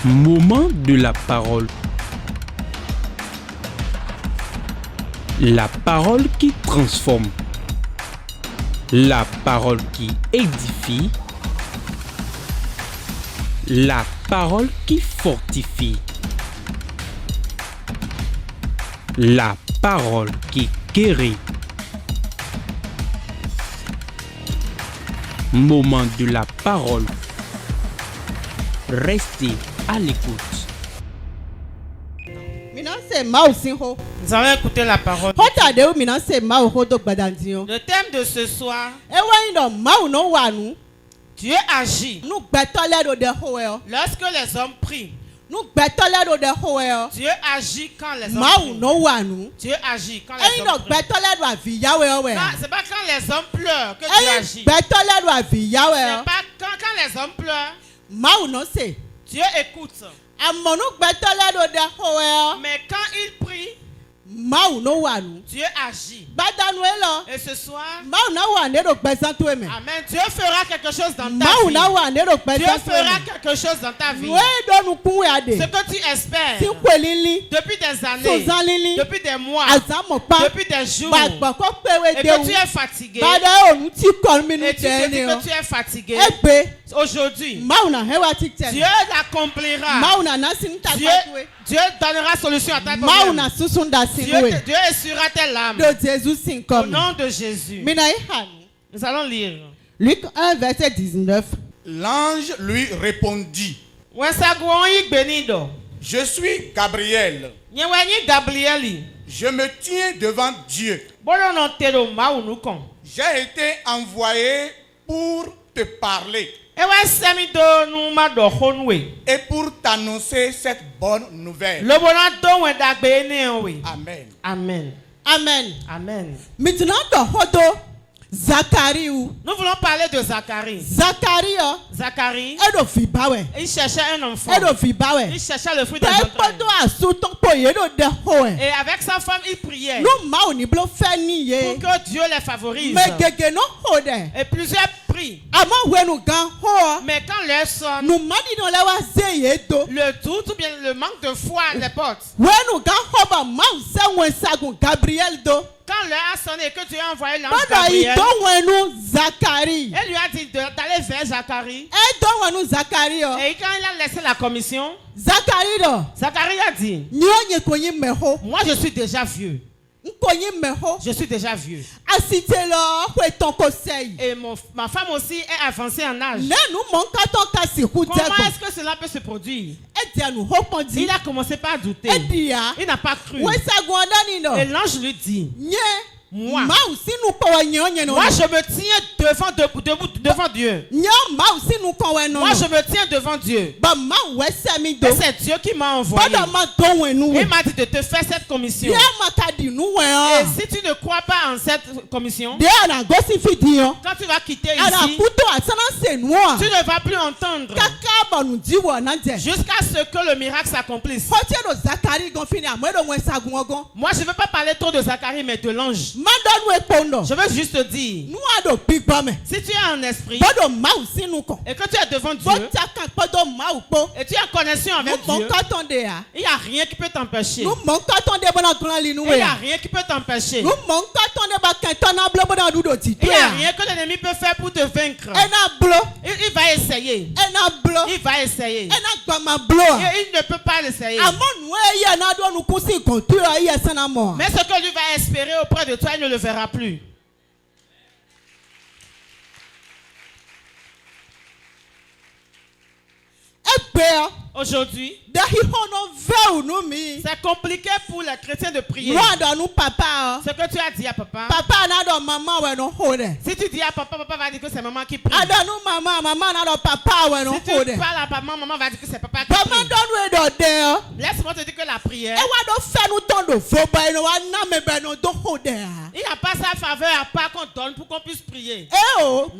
Moment de la parole. La parole qui transforme. La parole qui édifie. La parole qui fortifie. La parole qui guérit. Moment de la parole. Restez à l'écoute. Nous allons écouter la parole. Le thème de ce soir, Dieu agit lorsque les hommes prient. Dieu agit quand les hommes prient. Dieu agit quand les hommes prient. C'est pas quand les hommes pleurent que Dieu agit. C'est pas quand les hommes pleurent, Dieu écoute. Mais quand ils prient, Dieu agit. Et ce soir, Amen, Dieu fera quelque chose dans ta vie. Dieu fera quelque chose dans ta vie. Ce que tu espères depuis des années, depuis des mois, depuis des jours, et que tu es fatigué, et tu te dis que tu es fatigué, aujourd'hui, Dieu l'accomplira. Dieu donnera solution à ta problème. Dieu essuiera tes larmes. Au nom de Jésus. Nous allons lire. Luc 1, verset 19. L'ange lui répondit: Je suis Gabriel. Je me tiens devant Dieu. J'ai été envoyé pour te parler et pour t'annoncer cette bonne nouvelle. Amen. Amen. Amen. Amen. Maintenant, Zacharie. Nous voulons parler de Zacharie. Zacharie, il cherchait un enfant. Il cherchait le fruit de son entrailles. Et avec sa femme, il priait pour que Dieu les favorise. Et plusieurs prient. Mais quand l'heure sonne, le doute ou bien le manque de foi les porte. Quand l'heure a sonné et que Dieu a envoyé l'ange Gabriel, il lui a dit d'aller vers Zacharie. Et quand il a laissé la commission, Zacharie a dit: moi je suis déjà vieux. Je suis déjà vieux. Et ma femme aussi est avancée en âge. Comment est-ce que cela peut se produire? Il a commencé par douter. Il n'a pas cru. Et l'ange lui dit: moi, je me tiens devant Dieu. Moi, je me tiens devant Dieu. Et c'est Dieu qui m'a envoyé. Il m'a dit de te faire cette commission. Et si tu ne crois pas en cette commission, quand tu vas quitter ici, tu ne vas plus entendre jusqu'à ce que le miracle s'accomplisse. Moi, je ne veux pas parler trop de Zacharie, mais de l'ange. Je veux juste te dire, si tu es en esprit et que tu es devant Dieu et tu es en connexion avec Dieu, il n'y a rien qui peut t'empêcher. Il n'y a rien qui peut t'empêcher. Il n'y a rien que l'ennemi peut faire pour te vaincre. Il va essayer. Il va essayer. Et il ne peut pas l'essayer. Mais ce que lui va espérer auprès de toi, il ne le verra plus. Aujourd'hui, c'est compliqué pour les chrétiens de prier. Ce que tu as dit à papa, si tu dis à papa, papa va dire que c'est maman qui prie. Si tu parles à maman, maman va dire que c'est papa qui prie. Laisse-moi te dire que la prière, il n'y a pas sa faveur à part qu'on donne pour qu'on puisse prier. On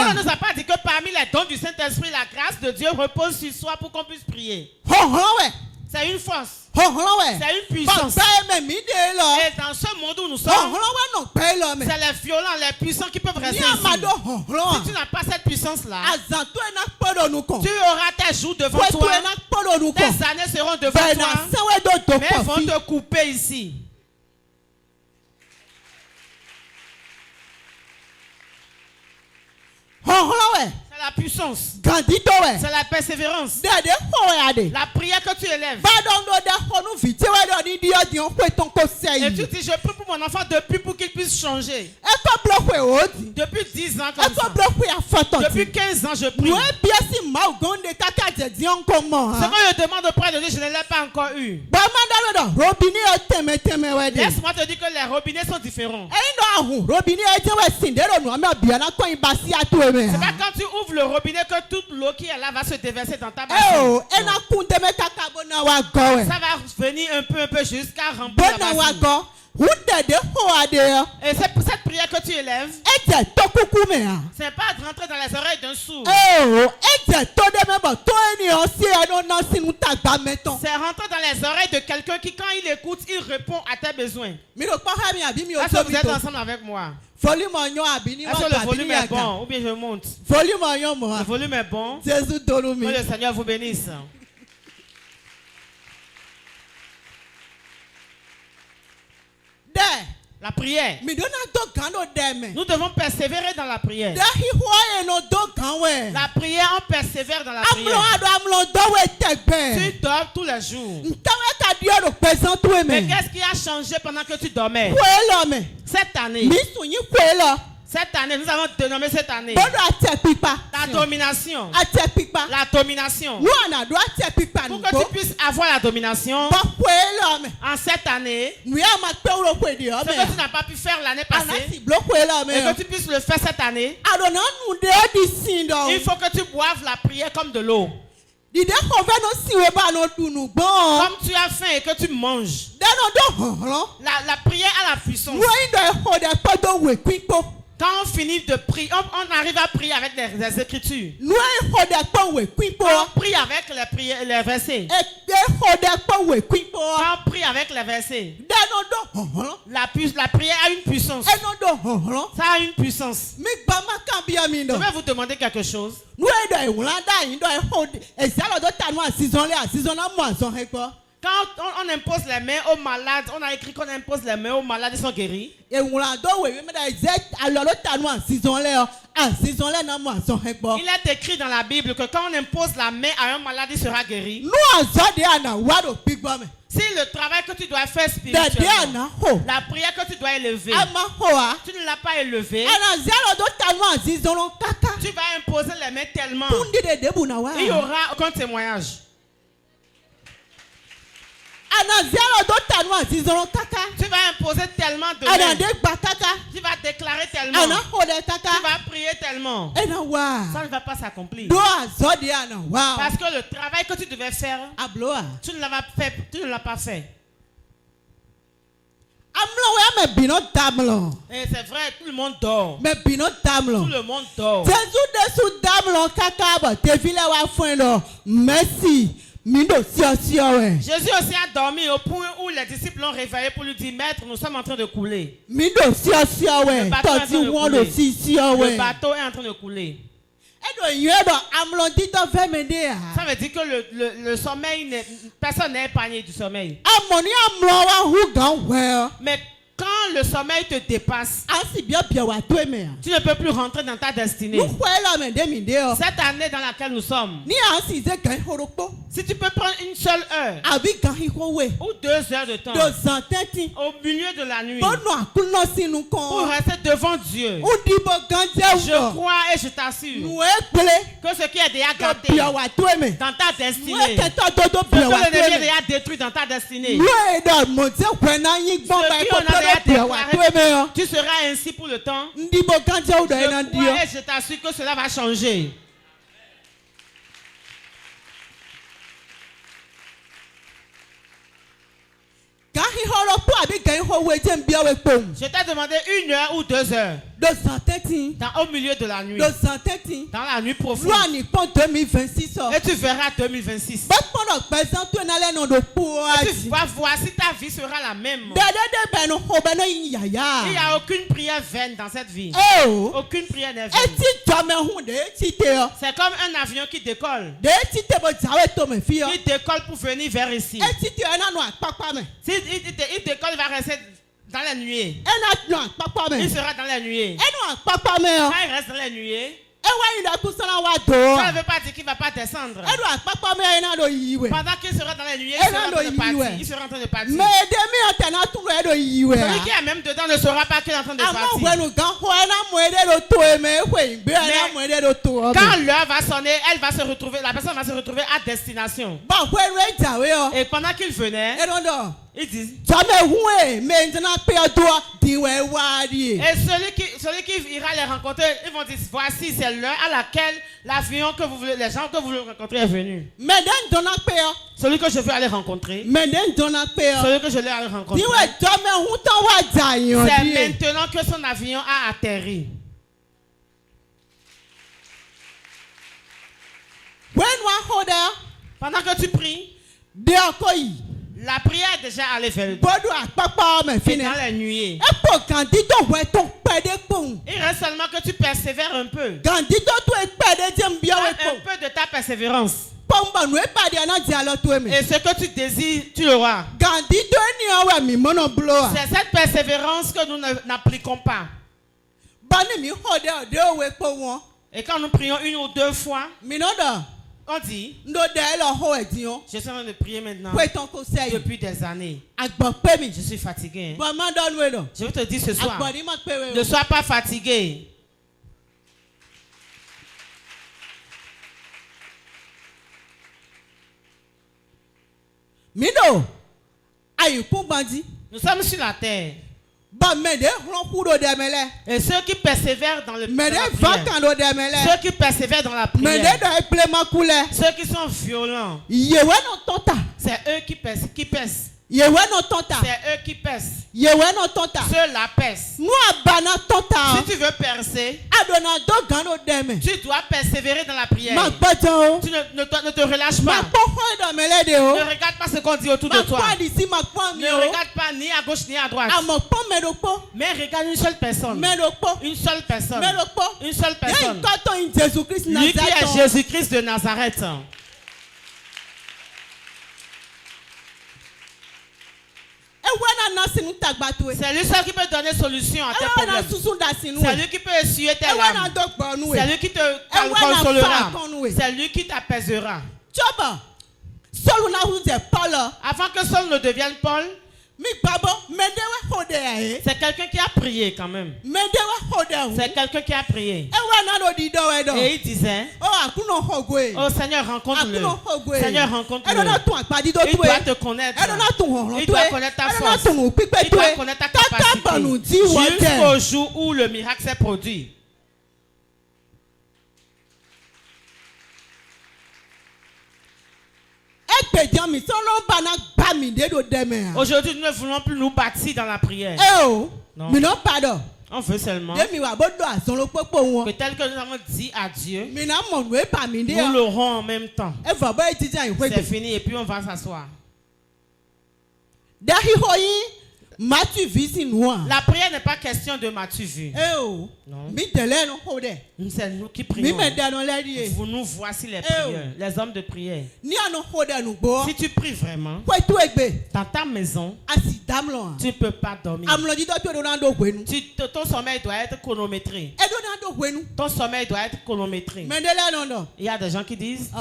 ne nous a pas dit que parmi les dons du Saint-Esprit, la grâce de Dieu repose sur soi pour qu'on puisse prier. C'est une force. C'est une puissance. Et dans ce monde où nous sommes, c'est les violents, les puissants qui peuvent rester ici. Si tu n'as pas cette puissance-là, tu auras tes jours devant toi. Tes années seront devant toi. Mais ils vont te couper ici. C'est la puissance. C'est la persévérance. La prière que tu élèves. Et tu dis, je prie pour mon enfant depuis pour qu'il puisse changer. Depuis 10 ans comme ça. Depuis 15 ans je prie. Ce que je demande auprès de Dieu, je ne l'ai pas encore eu. Laisse-moi te dire que les robinets sont différents. C'est pas quand tu ouvres le robinet que toute l'eau qui est là va se déverser dans ta bassine. Ça va venir un peu jusqu'à remplir la bassine. Et c'est pour cette prière que tu élèves. C'est pas de rentrer dans les oreilles d'un sourd. C'est rentrer dans les oreilles de quelqu'un qui, quand il écoute, il répond à tes besoins. Est-ce que vous êtes ensemble avec moi? Est-ce que le volume est bon ou bien je monte? Le volume est bon. Que le Seigneur vous bénisse. La prière. Nous devons persévérer dans la prière. La prière, on persévère dans la prière. Tu dors tous les jours. Mais qu'est-ce qui a changé pendant que tu dormais? Cette année. Cette année, nous avons dénommé cette année la domination. La domination. Pour que tu puisses avoir la domination, en cette année, ce que tu n'as pas pu faire l'année passée, et que tu puisses le faire cette année, il faut que tu boives la prière comme de l'eau. Comme tu as faim et que tu manges. La prière a la puissance. Quand on finit de prier, on arrive à prier avec les Écritures. On prie avec les versets. Quand on prie avec les versets. La prière a une puissance. Ça a une puissance. Je vais vous demander quelque chose. Quand on impose les mains aux malades, on a écrit qu'on impose les mains aux malades, ils sont guéris. Il est écrit dans la Bible que quand on impose la main à un malade, il sera guéri. Si le travail que tu dois faire spirituellement, la prière que tu dois élever, tu ne l'as pas élevé, tu vas imposer les mains tellement, il n'y aura aucun témoignage. Tu vas imposer tellement de mains. Tu vas déclarer tellement. Tu vas prier tellement. Ça ne va pas s'accomplir. Parce que le travail que tu devais faire, tu ne l'as pas fait. Et c'est vrai, tout le monde dort. Tout le monde dort. Merci. Jésus aussi a dormi au point où les disciples l'ont réveillé pour lui dire, Maître, nous sommes en train de couler. Le bateau est en train de couler. Ça veut dire que le sommeil, personne n'est épargné du sommeil. Mais quand le sommeil te dépasse, tu ne peux plus rentrer dans ta destinée. Cette année dans laquelle nous sommes, si tu peux prendre une seule heure ou 2 heures de temps au milieu de la nuit pour rester devant Dieu, je crois et je t'assure que ce qui est déjà gâté dans ta destinée, ce que l'ennemi a déjà détruit dans ta destinée, tu seras ainsi pour le temps. Je crois et je t'assure que cela va changer. Je t'ai demandé 1 heure ou 2 heures. Au milieu de la nuit. Dans la nuit profonde. Et tu verras 2026. Et tu vas voir si ta vie sera la même. Il n'y a aucune prière vaine dans cette vie. Aucune prière n'est vaine. C'est comme un avion qui décolle. Il décolle pour venir vers ici. Il décolle, il va rester dans la nuée. Il sera dans la nuée. Quand il reste dans la nuée, ça ne veut pas dire qu'il ne va pas descendre. Pendant qu'il sera dans la nuée, il sera en train de partir. Celui qui est même dedans ne saura pas qu'il est en train de partir. Quand l'heure va sonner, la personne va se retrouver à destination. Et pendant qu'il venait, ils disent. Et celui qui ira les rencontrer, ils vont dire, voici, c'est l'heure à laquelle l'avion que vous voulez, les gens que vous voulez rencontrer est venu. Celui que je veux aller rencontrer. Celui que je vais aller rencontrer. C'est maintenant que son avion a atterri. Pendant que tu pries, la prière est déjà allée vers toi. Et dans la nuit. Il reste seulement que tu persévères un peu. Un peu de ta persévérance. Et ce que tu désires, tu l'auras. C'est cette persévérance que nous n'appliquons pas. Et quand nous prions une ou deux fois, on dit, je suis en train de prier maintenant depuis des années. Je suis fatigué. Je vais te dire ce soir, ne sois pas fatigué. Nous sommes sur la terre. Et ceux qui persévèrent dans le prière, ceux qui persévèrent dans la prière, ceux qui sont violents, c'est eux qui pèsent. C'est eux qui pèsent. Ceux-là pèsent. Si tu veux percer, tu dois persévérer dans la prière. Tu ne te relâches pas. Ne regarde pas ce qu'on dit autour de toi. Ne regarde pas ni à gauche ni à droite. Mais regarde une seule personne. Une seule personne. Une seule personne. Lui qui est Jésus-Christ de Nazareth. C'est lui seul qui peut donner solution à tes problèmes. C'est lui qui peut essuyer tes larmes. C'est lui qui te consolera. C'est lui qui t'apaisera. Avant que Saul ne devienne Paul, c'est quelqu'un qui a prié quand même. C'est quelqu'un qui a prié. Et il disait, oh Seigneur, rencontre-le. Seigneur, rencontre-le. Il doit te connaître. Il doit connaître ta force. Il doit connaître ta capacité. Jusqu'au jour où le miracle s'est produit. Aujourd'hui, nous ne voulons plus nous bâtir dans la prière. Non. On veut seulement que tel que nous avons dit à Dieu, nous l'aurons en même temps. C'est fini et puis on va s'asseoir. La prière n'est pas question de m'as-tu vu. Non. C'est nous qui prions. Vous nous voici les prières, les hommes de prière. Si tu pries vraiment, dans ta maison, tu ne peux pas dormir. Ton sommeil doit être chronométré. Ton sommeil doit être chronométré. Il y a des gens qui disent, c'est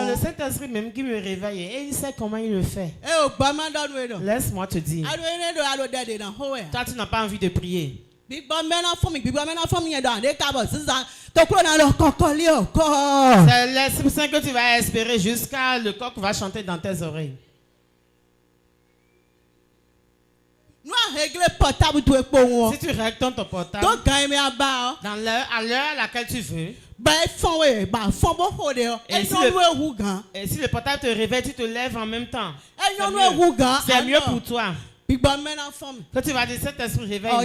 le Saint-Esprit même qui me réveille et il sait comment il le fait. Laisse-moi te dire. Toi, tu n'as pas envie de prier. C'est l'Esprit Saint que tu vas espérer jusqu'à le coq va chanter dans tes oreilles. Si tu règles ton portable à l'heure à laquelle tu veux, et si le portable te réveille, tu te lèves en même temps. C'est mieux pour toi. Quand tu vas dire Saint-Esprit, réveille-moi.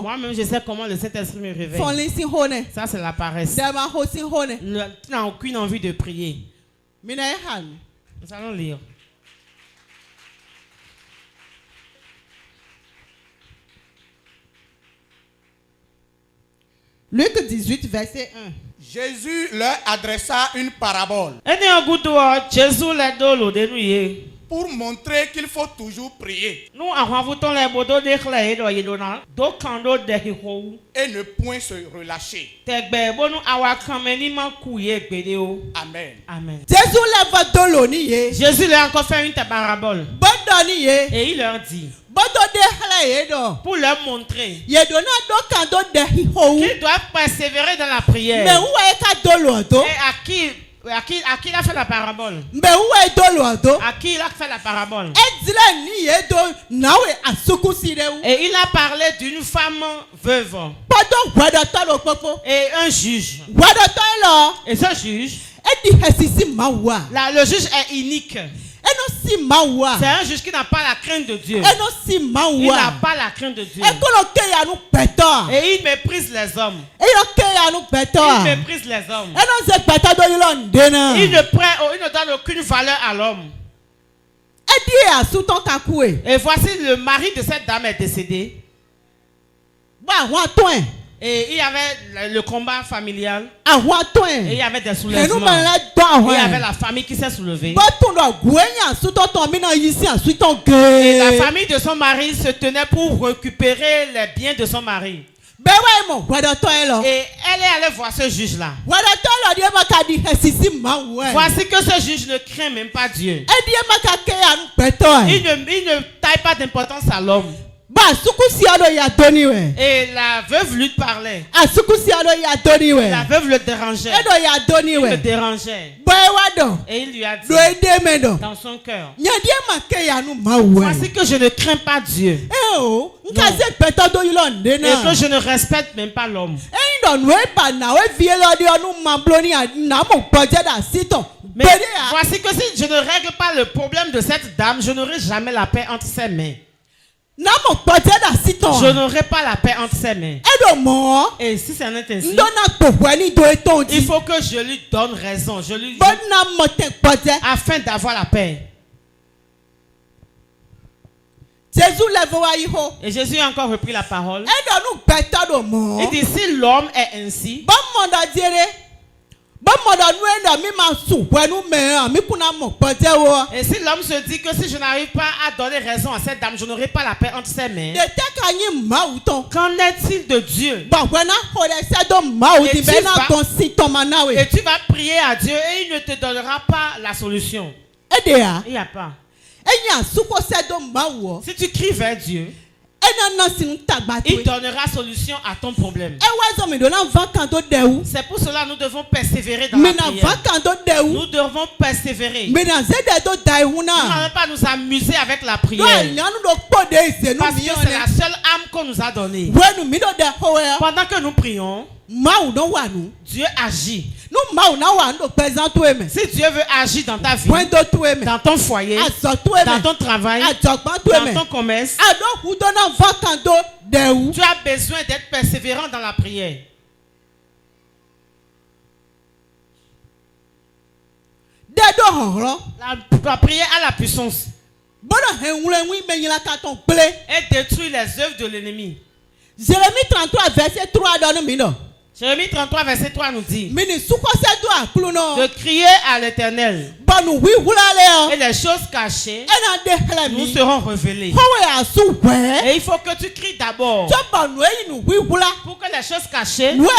Moi-même, je sais comment le Saint-Esprit me réveille. Ça, c'est la paresse. Tu n'as aucune envie de prier. Nous allons lire. Luc 18, verset 1. Jésus leur adressa une parabole pour montrer qu'il faut toujours prier et ne point se relâcher. Amen. Amen. Jésus leur a encore fait une parabole et il leur dit, pour leur montrer qu'ils doivent persévérer dans la prière. Et à qui il a fait la parabole? À qui il a fait la parabole? Et il a parlé d'une femme veuve et un juge. Et ce juge, le juge est unique. C'est un juge qui n'a pas la crainte de Dieu. Il n'a pas la crainte de Dieu. Et il méprise les hommes. Il méprise les hommes. Il ne donne aucune valeur à l'homme. Et voici le mari de cette dame est décédé. Et il y avait le combat familial. Et il y avait des soulèvements. Il y avait la famille qui s'est soulevée. Et la famille de son mari se tenait pour récupérer les biens de son mari. Et elle est allée voir ce juge-là. Voici que ce juge ne craint même pas Dieu. Il ne taille pas d'importance à l'homme. Et la veuve lui parlait. La veuve le dérangeait. Il le dérangeait. Et il lui a dit dans son cœur, voici que je ne crains pas Dieu. Non. Et que je ne respecte même pas l'homme. Mais voici que si je ne règle pas le problème de cette dame, je n'aurai jamais la paix entre ses mains. Je n'aurai pas la paix entre ses mains. Et si c'est ainsi, il faut que je lui donne raison. Afin d'avoir la paix. Et Jésus a encore repris la parole. Il dit, si l'homme est ainsi, et si l'homme se dit que si je n'arrive pas à donner raison à cette dame, je n'aurai pas la paix entre ses mains. Qu'en est-il de Dieu? Et tu vas prier à Dieu et il ne te donnera pas la solution. Il n'y a pas. Si tu cries vers Dieu, il donnera solution à ton problème. C'est pour cela que nous devons persévérer dans la prière. Nous devons persévérer. Nous n'allons pas nous amuser avec la prière. Parce que c'est la seule âme qu'on nous a donnée. Pendant que nous prions, Dieu agit. Si Dieu veut agir dans ta vie, dans ton foyer, dans ton travail, dans ton commerce, tu as besoin d'être persévérant dans la prière. La prière a la puissance. Elle détruit les œuvres de l'ennemi. Jérémie 33, verset 3 Jérémie 33, verset 3 nous dit de crier à l'Éternel. Et les choses cachées nous seront révélées. Et il faut que tu cries d'abord pour que les choses cachées, les plans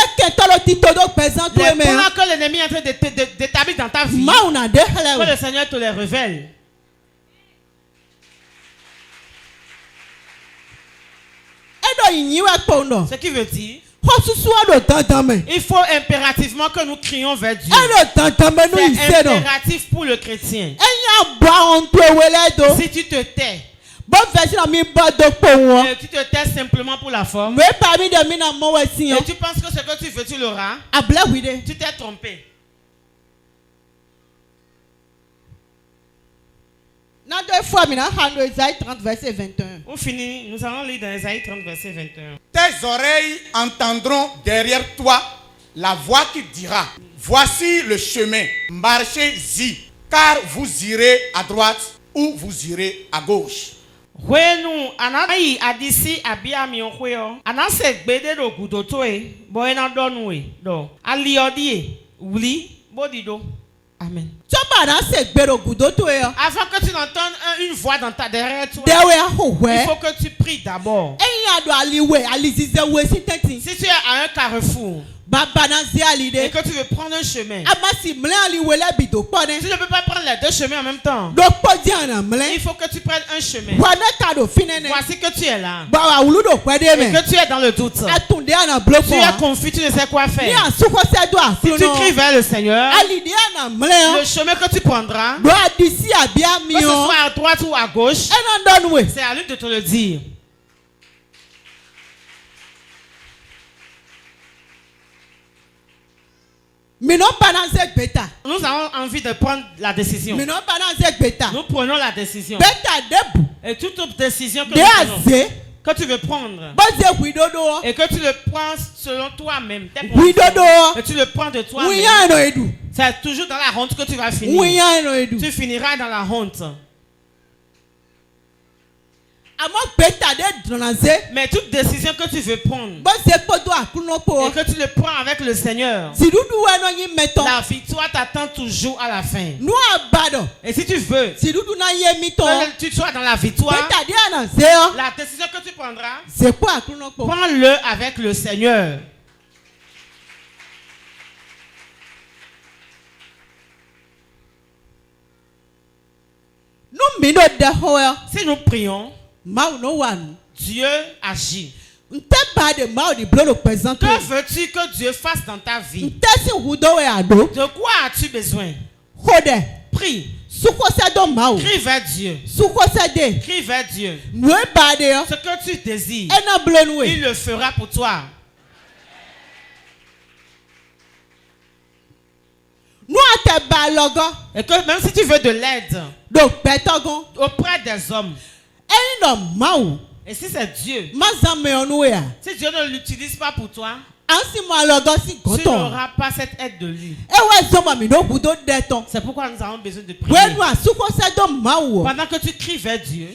que l'ennemi est en train d'établir dans ta vie, que le Seigneur te les révèle. Ce qui veut dire il faut impérativement que nous crions vers Dieu. C'est impératif pour le chrétien. Si tu te tais, tu te tais simplement pour la forme, et tu penses que ce que tu veux, tu l'auras, tu t'es trompé. Esaïe 30 verset 21. On finit, nous allons lire dans Esaïe 30 verset 21. Tes oreilles entendront derrière toi la voix qui dira, voici le chemin, marchez-y, car vous irez à droite ou vous irez à gauche. Wenu anayi adisi abiami okweo anase gbede do gudotoe boena donwe do aliodie wuli bodido. Amen. Avant que tu n'entendes une voix dans ta derrière toi, il faut que tu pries d'abord. Si tu es à un carrefour et que tu veux prendre un chemin, tu ne peux pas prendre les deux chemins en même temps. Il faut que tu prennes un chemin. Voici que tu es là et que tu es dans le doute. Tu es confus, tu ne sais quoi faire. Si tu cries vers le Seigneur, le chemin que tu prendras, que ce soit à droite ou à gauche, c'est à lui de te le dire. Nous avons envie de prendre la décision. Nous prenons la décision. Et toute décision que tu veux prendre, et que tu le prends selon toi-même, et tu le prends de toi-même, c'est toujours dans la honte que tu vas finir. Tu finiras dans la honte. Mais toute décision que tu veux prendre et que tu le prends avec le Seigneur, la victoire t'attend toujours à la fin. Et si tu veux que tu sois dans la victoire, la décision que tu prendras, prends-le avec le Seigneur. Si nous prions, Dieu agit. Que veux-tu que Dieu fasse dans ta vie? De quoi as-tu besoin? Prie. Crie vers Dieu. Crie vers Dieu. Ce que tu désires, il le fera pour toi. Et que même si tu veux de l'aide auprès des hommes, et si c'est Dieu, si Dieu ne l'utilise pas pour toi, tu n'auras pas cette aide de lui. C'est pourquoi nous avons besoin de prier. Pendant que tu cries vers Dieu,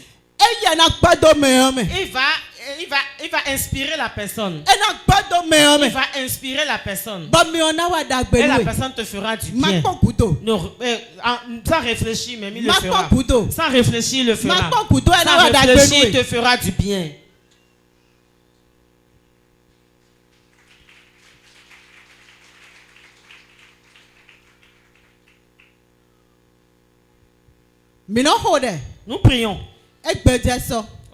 il va inspirer la personne. Il va inspirer la personne. Et la personne te fera du bien. Sans réfléchir, même il le fera. Sans réfléchir, il le fera. Sans réfléchir, il te fera du bien. Nous prions.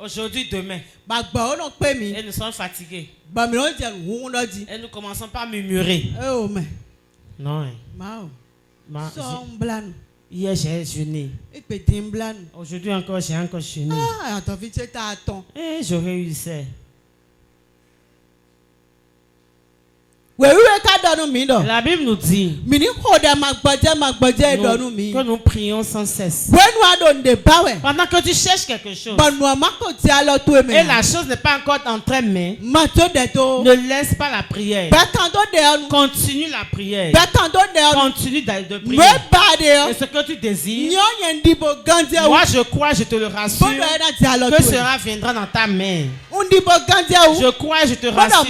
Aujourd'hui, demain. Et nous sommes fatigués. Et nous commençons par murmurer. Non. Hier, j'ai jeûné. Aujourd'hui encore, j'ai encore jeûné. Et j'aurais eu ça. La Bible nous dit que nous prions sans cesse. Pendant que tu cherches quelque chose et la chose n'est pas encore en tes mains, ne laisse pas la prière. Continue la prière. Continue de prier. Et ce que tu désires, moi je crois, je te le rassure, que cela viendra dans ta main. Je crois, je te rassure.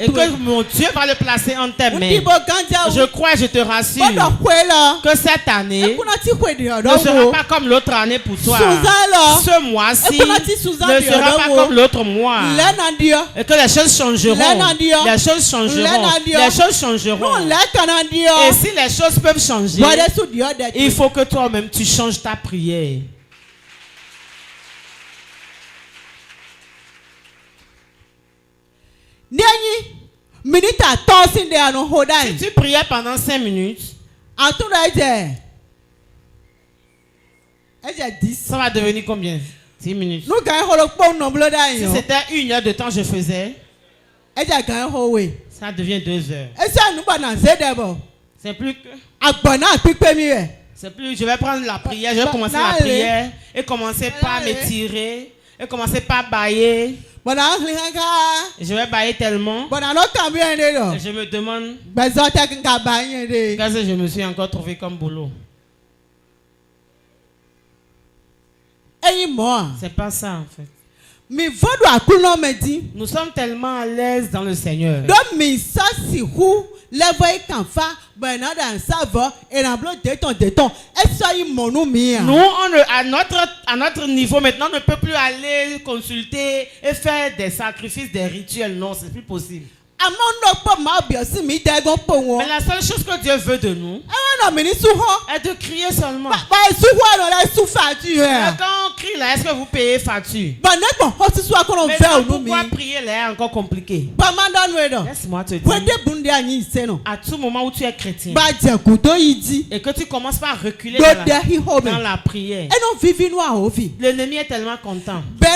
Et que mon Dieu va le placer en tes mains. Je crois, je te rassure, que cette année ne sera pas comme l'autre année pour toi. Ce mois-ci ne sera pas comme l'autre mois. Et que les choses changeront. Les choses changeront. Les choses changeront. Et si les choses peuvent changer, il faut que toi-même tu changes ta prière. Si tu priais pendant 5 minutes, ça va devenir combien? 10 minutes. Si c'était 1 heure de temps je faisais, ça devient 2 heures. C'est plus que... C'est plus, je vais prendre la prière, je vais commencer la prière et commencer par m'étirer et commencer par bailler. Je vais bailler tellement. Et je me demande qu'est-ce que je me suis encore trouvé comme boulot. C'est pas ça en fait. Nous sommes tellement à l'aise dans le Seigneur. Nous, à notre niveau maintenant, on ne peut plus aller consulter et faire des sacrifices, des rituels. Non, c'est plus possible. Mais la seule chose que Dieu veut de nous est de crier seulement. Et quand on crie là, est-ce que vous payez facture? Mais pourquoi prier là est encore compliqué? Laisse-moi te dire, à tout moment où tu es chrétien et que tu commences par reculer dans la prière, l'ennemi est tellement content. Et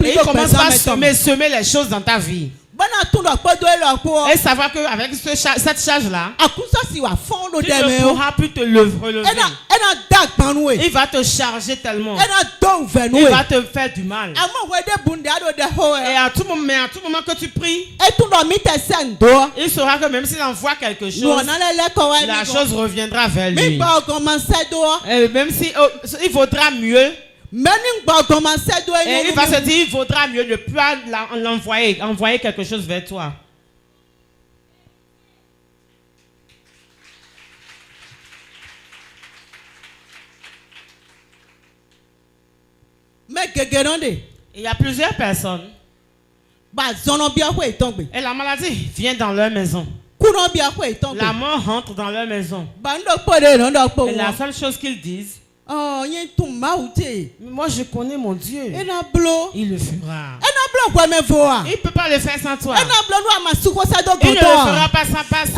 il commence par semer les choses dans ta vie. Et savoir qu'avec cette charge-là, tu ne pourras plus te relever. Il va te charger tellement. Il va te faire du mal. Et à tout moment que tu pries, il saura que même s'il envoie quelque chose, la chose reviendra vers lui. Et même si il vaudra mieux. Et il va se dire, il vaudra mieux ne plus envoyer quelque chose vers toi. Il y a plusieurs personnes. Et la maladie vient dans leur maison. La mort rentre dans leur maison. Et la seule chose qu'ils disent, moi je connais mon Dieu. Il le fera. Il ne peut pas le faire sans toi. Il ne le fera pas sans passer.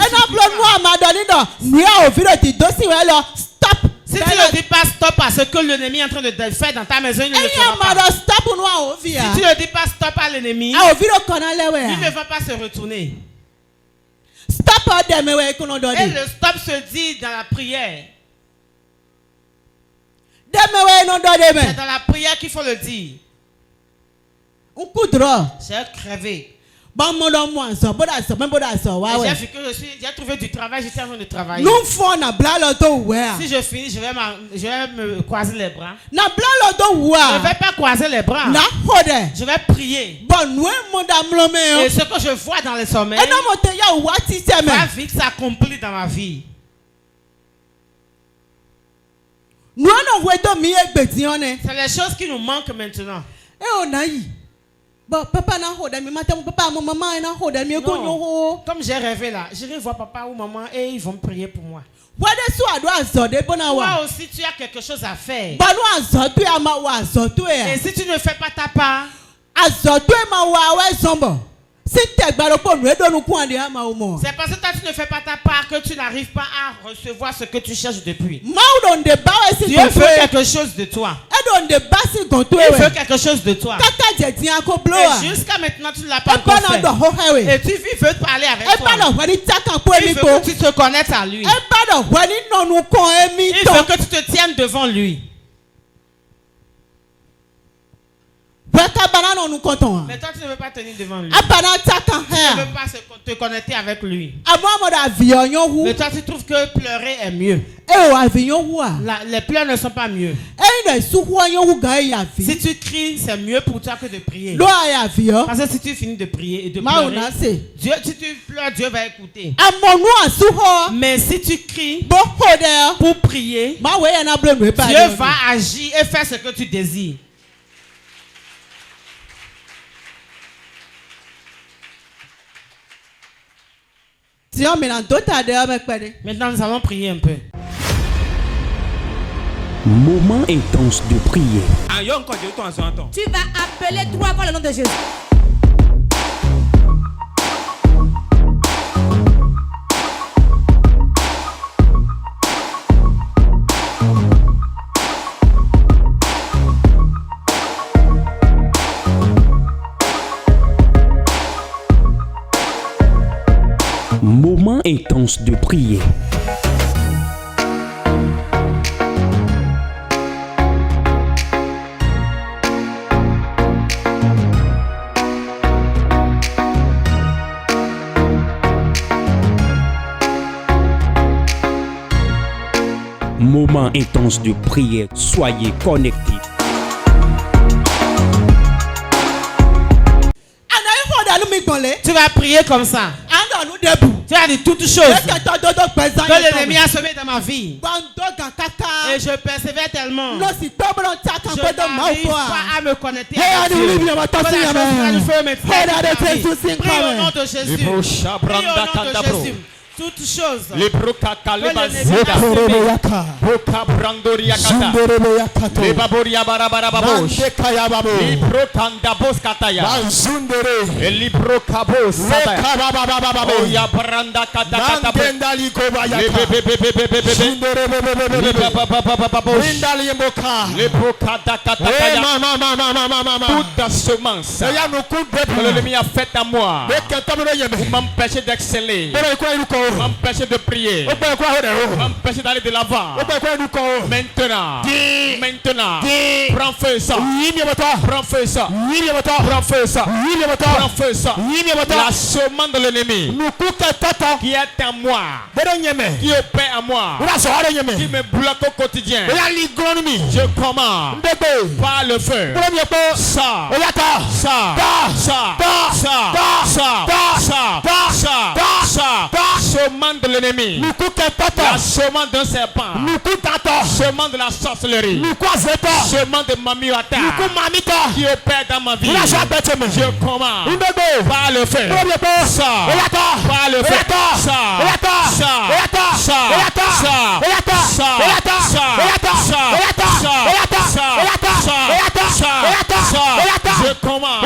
Si tu ne dis pas stop à ce que l'ennemi est en train de faire dans ta maison, il ne le fera pas. Si tu ne dis pas stop à l'ennemi, il ne va pas se retourner. Et le stop se dit dans la prière. C'est dans la prière qu'il faut le dire. J'ai crevé. J'ai trouvé du travail, j'étais en train de travailler. Si je finis, je vais me croiser les bras. Je ne vais pas croiser les bras. Je vais prier. Et ce que je vois dans le sommeil va vite s'accomplir dans ma vie. C'est les choses qui nous manquent maintenant. Non. Comme j'ai rêvé là, j'irai voir papa ou maman et ils vont prier pour moi. Toi aussi tu as quelque chose à faire. Et si tu ne fais pas ta part, c'est parce que toi tu ne fais pas ta part que tu n'arrives pas à recevoir ce que tu cherches depuis. Dieu veut quelque chose de toi. Il veut quelque chose de toi. Et jusqu'à maintenant tu ne l'as pas encore fait. Et tu veux te parler avec toi. Il veut que tu te connaisses à lui. Il veut que tu te tiennes devant lui. Mais toi tu ne veux pas tenir devant lui. Tu ne veux pas te connecter avec lui. Mais toi tu trouves que pleurer est mieux. Les pleurs ne sont pas mieux. Si tu cries, c'est mieux pour toi que de prier. Parce que si tu finis de prier et de pleurer, si tu pleures, Dieu va écouter. Mais si tu cries pour prier, Dieu va agir et faire ce que tu désires. Maintenant, nous allons prier un peu. Moment intense de prière. Tu vas appeler 3 fois le nom de Jésus. Moment intense de prière. Moment intense de prière. Soyez connectés. Tu vas prier comme ça. Tu as dit toutes choses que l'ennemi a semé dans ma vie. Et je persévère tellement. Je n'arrive pas à me connecter à Dieu. Prie au nom de Jésus. Prie au nom de Jésus. Toutes choses. Les brocata, les bazida, boca brandoria kata, les baboria barabarababosh, les brocanda boskataya, les librocabos, oh ya branda kata kata, les les brocada kata, toute semence que l'ennemi a faite à moi pour m'empêcher d'exceller, m'empêcher de prier, m'empêcher d'aller de l'avant. Maintenant, prends feu ça, prends feu ça, prends feu ça, prends feu ça. La semence de l'ennemi qui est à moi, qui opère à moi, qui me bloque au quotidien, je commande par le feu. Ça, semence de l'ennemi, la semence d'un serpent, semence de la sorcellerie, semence de Mamiata qui opère dans ma vie. Je commande par le feu, ça, par le feu, je commande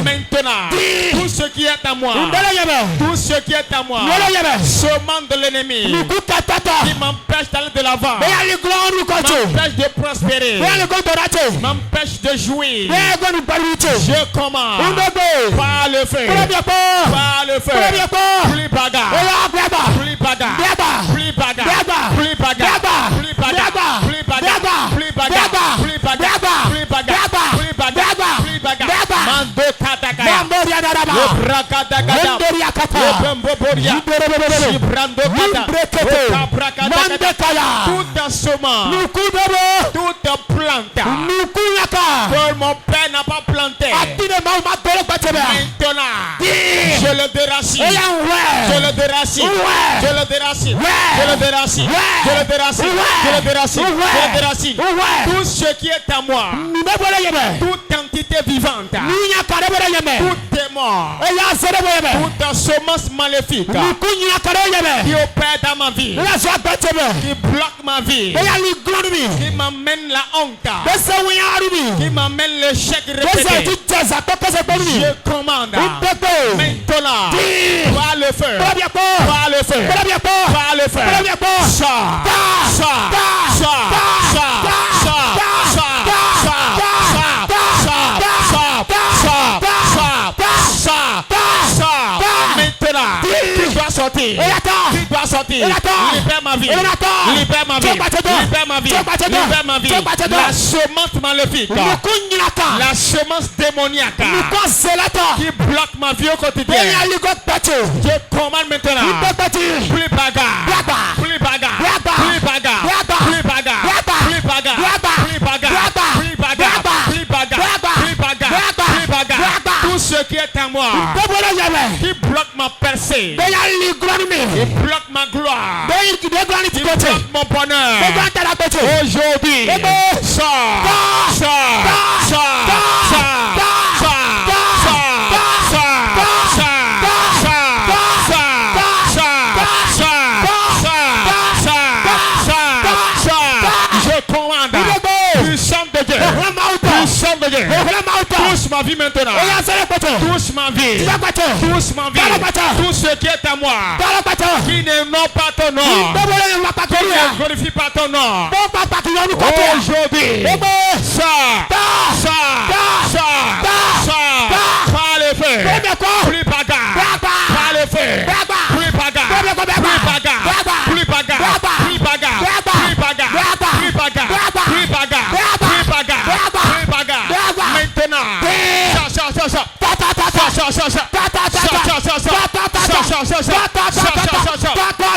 maintenant tout ce qui est à moi, tout ce qui est à moi, semence de l'ennemi qui m'empêche d'aller de l'avant, m'empêche de prospérer, m'empêche de jouir. Je commande par le feu, par le feu, plus bagarre, plus bagarre, plus bagarre, plus bagarre, plus bagarre, plus bagarre, plus bagarre, plus bagarre, plus bagarre, plus bagarre, plus bagarre, mando katakaya, le brakadagada, le bamboboria, Shibrando kata, toute semence, toute plante que mon père n'a pas planté, maintenant je le déracine, je le déracine, je le déracine, je le déracine, je le déracine, je le déracine, je le déracine. Tout ce qui est à moi, toute entité vivante, tout est mort, toute semence maléfique qui opère dans ma vie, qui bloque ma vie, qui m'amène la honte, qui m'amène l'échec répété. Je commande maintenant par le feu, par le feu, par le feu, sortir. Tu dois sortir. Libère ma vie. Libère ma vie. Libère ma vie. Libère ma vie. La semence maléfique. La semence démoniaque qui bloque ma vie au quotidien. Je commande maintenant. Plus bagarre. Plus bagarre. Plus bagarre. Plus bagarre. Plus bagarre. Plus bagarre. Plus bagarre. Plus bagarre. Plus bagarre. Plus bagarre. Tout ce qui est à moi qui bloque ma percée, qui bloque ma gloire, qui bloque mon bonheur, aujourd'hui touche ma vie maintenant. Touche ma vie. Touche ma vie. Tout ce qui est à moi, qui ne nomme pas ton nom, qui ne glorifie pas ton nom, aujourd'hui, par le feu, plus bagarre, par le feu, plus bagarre, plus bagarre, plus bagarre, plus bagarre, plus bagarre, plus bagarre, plus bagarre, plus bagarre, maintenant,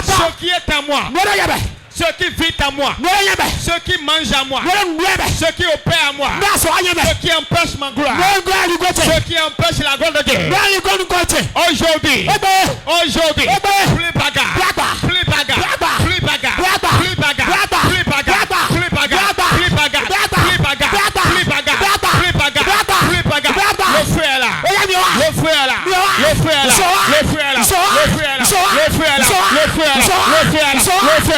ce qui est à moi, ce qui vit à moi, moi, ce qui opère à moi, ce qui empêche ma gloire, ce qui empêche la gloire de Dieu. Aujourd'hui, plus bagarre, plus bagarre, plus bagarre, plus bagarre, plus bagarre, plus bagarre, plus bagarre, plus bagarre, plus bagarre, plus bagarre, plus bagarre. Le feu est là, le feu est là, le feu est là, le feu est là, le feu est là, le feu est là, le feu est là, le feu est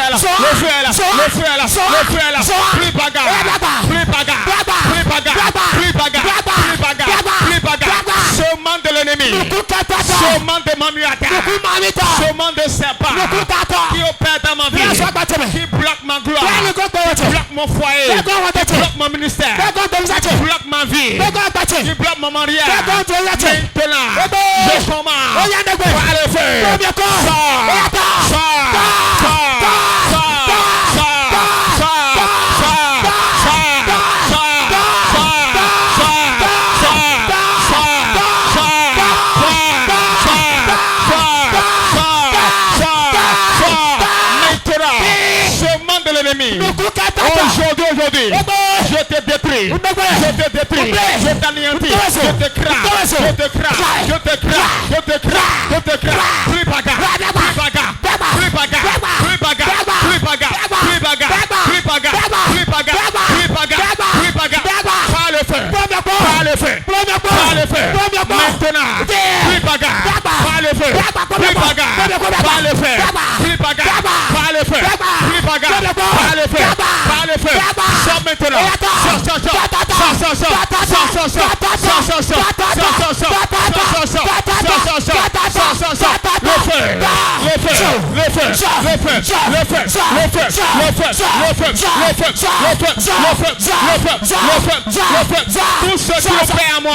là, le feu est là, le feu est là, le feu est là, le feu est là. Plus bagarre, plus bagarre, plus bagarre, plus bagarre, plus bagarre, plus bagarre. Chemin de l'ennemi, chemin de Mamuata, chemin de serpent qui opère dans ma vie, qui bloque ma gloire, qui bloque mon foyer, qui bloque mon ministère, qui bloque ma vie, qui bloque mon mariage. Maintenant, je commande par le feu. Aujourd'hui, je te détruis, je te détruis, je t'anéantis, je te crache, je te crache, je te crache, je te crache, je te crache. Plus bagarre, plus bagarre, plus bagarre, plus bagarre, plus bagarre, plus bagarre, plus bagarre, plus bagarre, plus bagarre, plus bagarre. Par le feu, par le feu, par le feu. Maintenant, plus bagarre, par le feu, plus bagarre, par le feu, plus bagarre, par le feu, plus bagarre, par le feu, par le feu. Sors maintenant, tout ce qui opère à moi,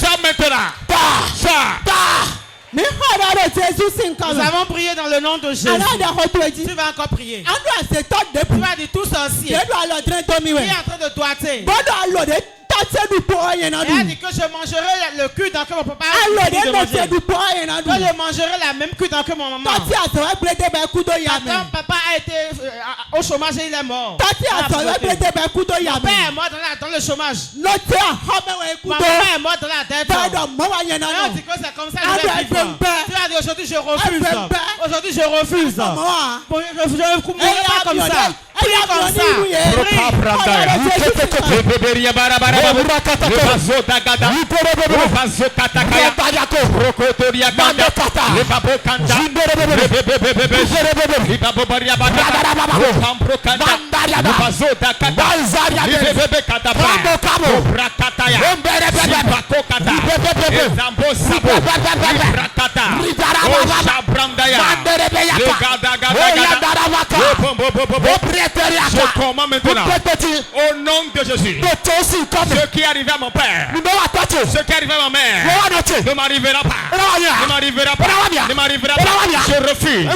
sors maintenant, nous avons prié dans le nom de Jésus. Tu vas encore prier. Tu vas dire tout sorcier qui est en train de doiter. Elle a dit que je mangerai le cul dans que mon papa a dit de manger. Que je mangerai la même cul dans que mon maman. Quand papa a été au chômage et il est mort. Mon père est mort dans le chômage. Ma maman est morte dans la dette. Elle a dit que c'est comme ça que je vais vivre. Tu as dit aujourd'hui je refuse. Aujourd'hui je refuse. Je ne mourrai pas comme ça. Prie comme ça. Je commande maintenant au nom de Jésus. Ce qui est arrivé à mon père, ce qui est arrivé à ma mère, ne m'arrivera pas. Ne m'arrivera pas. Ne m'arrivera pas. Je refuse.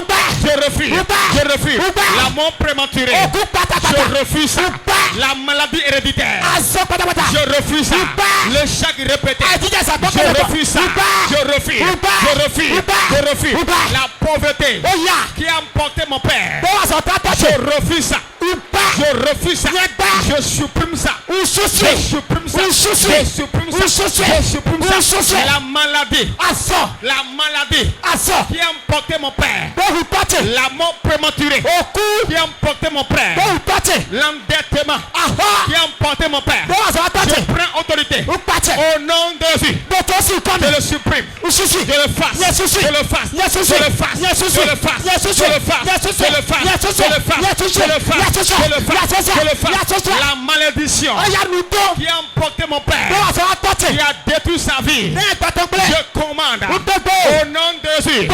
Je refuse. Je refuse. La mort prématurée. Je refuse ça. La maladie héréditaire. Je refuse ça. L'échec répété. Je refuse ça. Je refuse. Je refuse. Je refuse. La pauvreté qui a emporté mon père. Je refuse ça. Je refuse ça. Je supprime ça. Je supprime ça. Je supprime ça. Je supprime ça. La maladie. La maladie qui a emporté mon père. La mort prématurée qui a emporté mon père. L'endettement qui a emporté mon père. Je prends autorité au nom de Jésus. Je le supprime. Je le fasse. Je le fasse. Je le fasse. Je le fasse. Je le fasse. Je le fasse. Je le fasse. Je le fasse. Je le fasse. Je le fasse. La malédiction qui a emporté mon père, qui a détruit sa vie, je commande au nom de Jésus.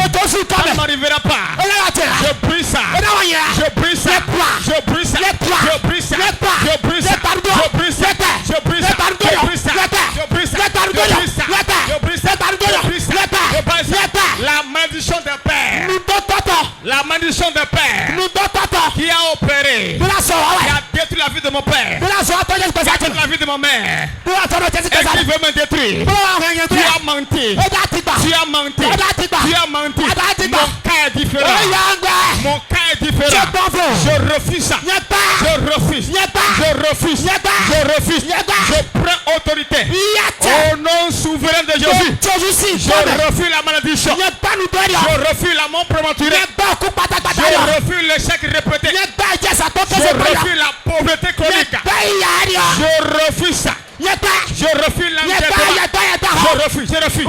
Ça ne m'arrivera pas. Je brise ça. Je brise ça. Je brise ça. Je brise ça. Je brise ça. Je brise ça. Je brise ça. Je brise ça. Je brise ça. Je brise ça. Je brise ça. Je brise ça. Je brise ça. La malédiction de père. La malédiction de père qui a opéré, qui a détruit la vie de mon père, qui a détruit la vie de ma mère, mère et qui veut me détruire. Tu as menti. Tu as menti. Tu as menti. Mon cas est différent. Mon cas est différent. Je refuse ça. Je refuse. Je refuse. Je refuse. Je prends autorité. Au nom souverain de Jésus. Je refuse la maladie. Je refuse la mort prématurée. Je refuse l'échec répété. Je refuse la pauvreté chronique. Je refuse ça. Je refuse l'endettement. Je refuse. Je refuse.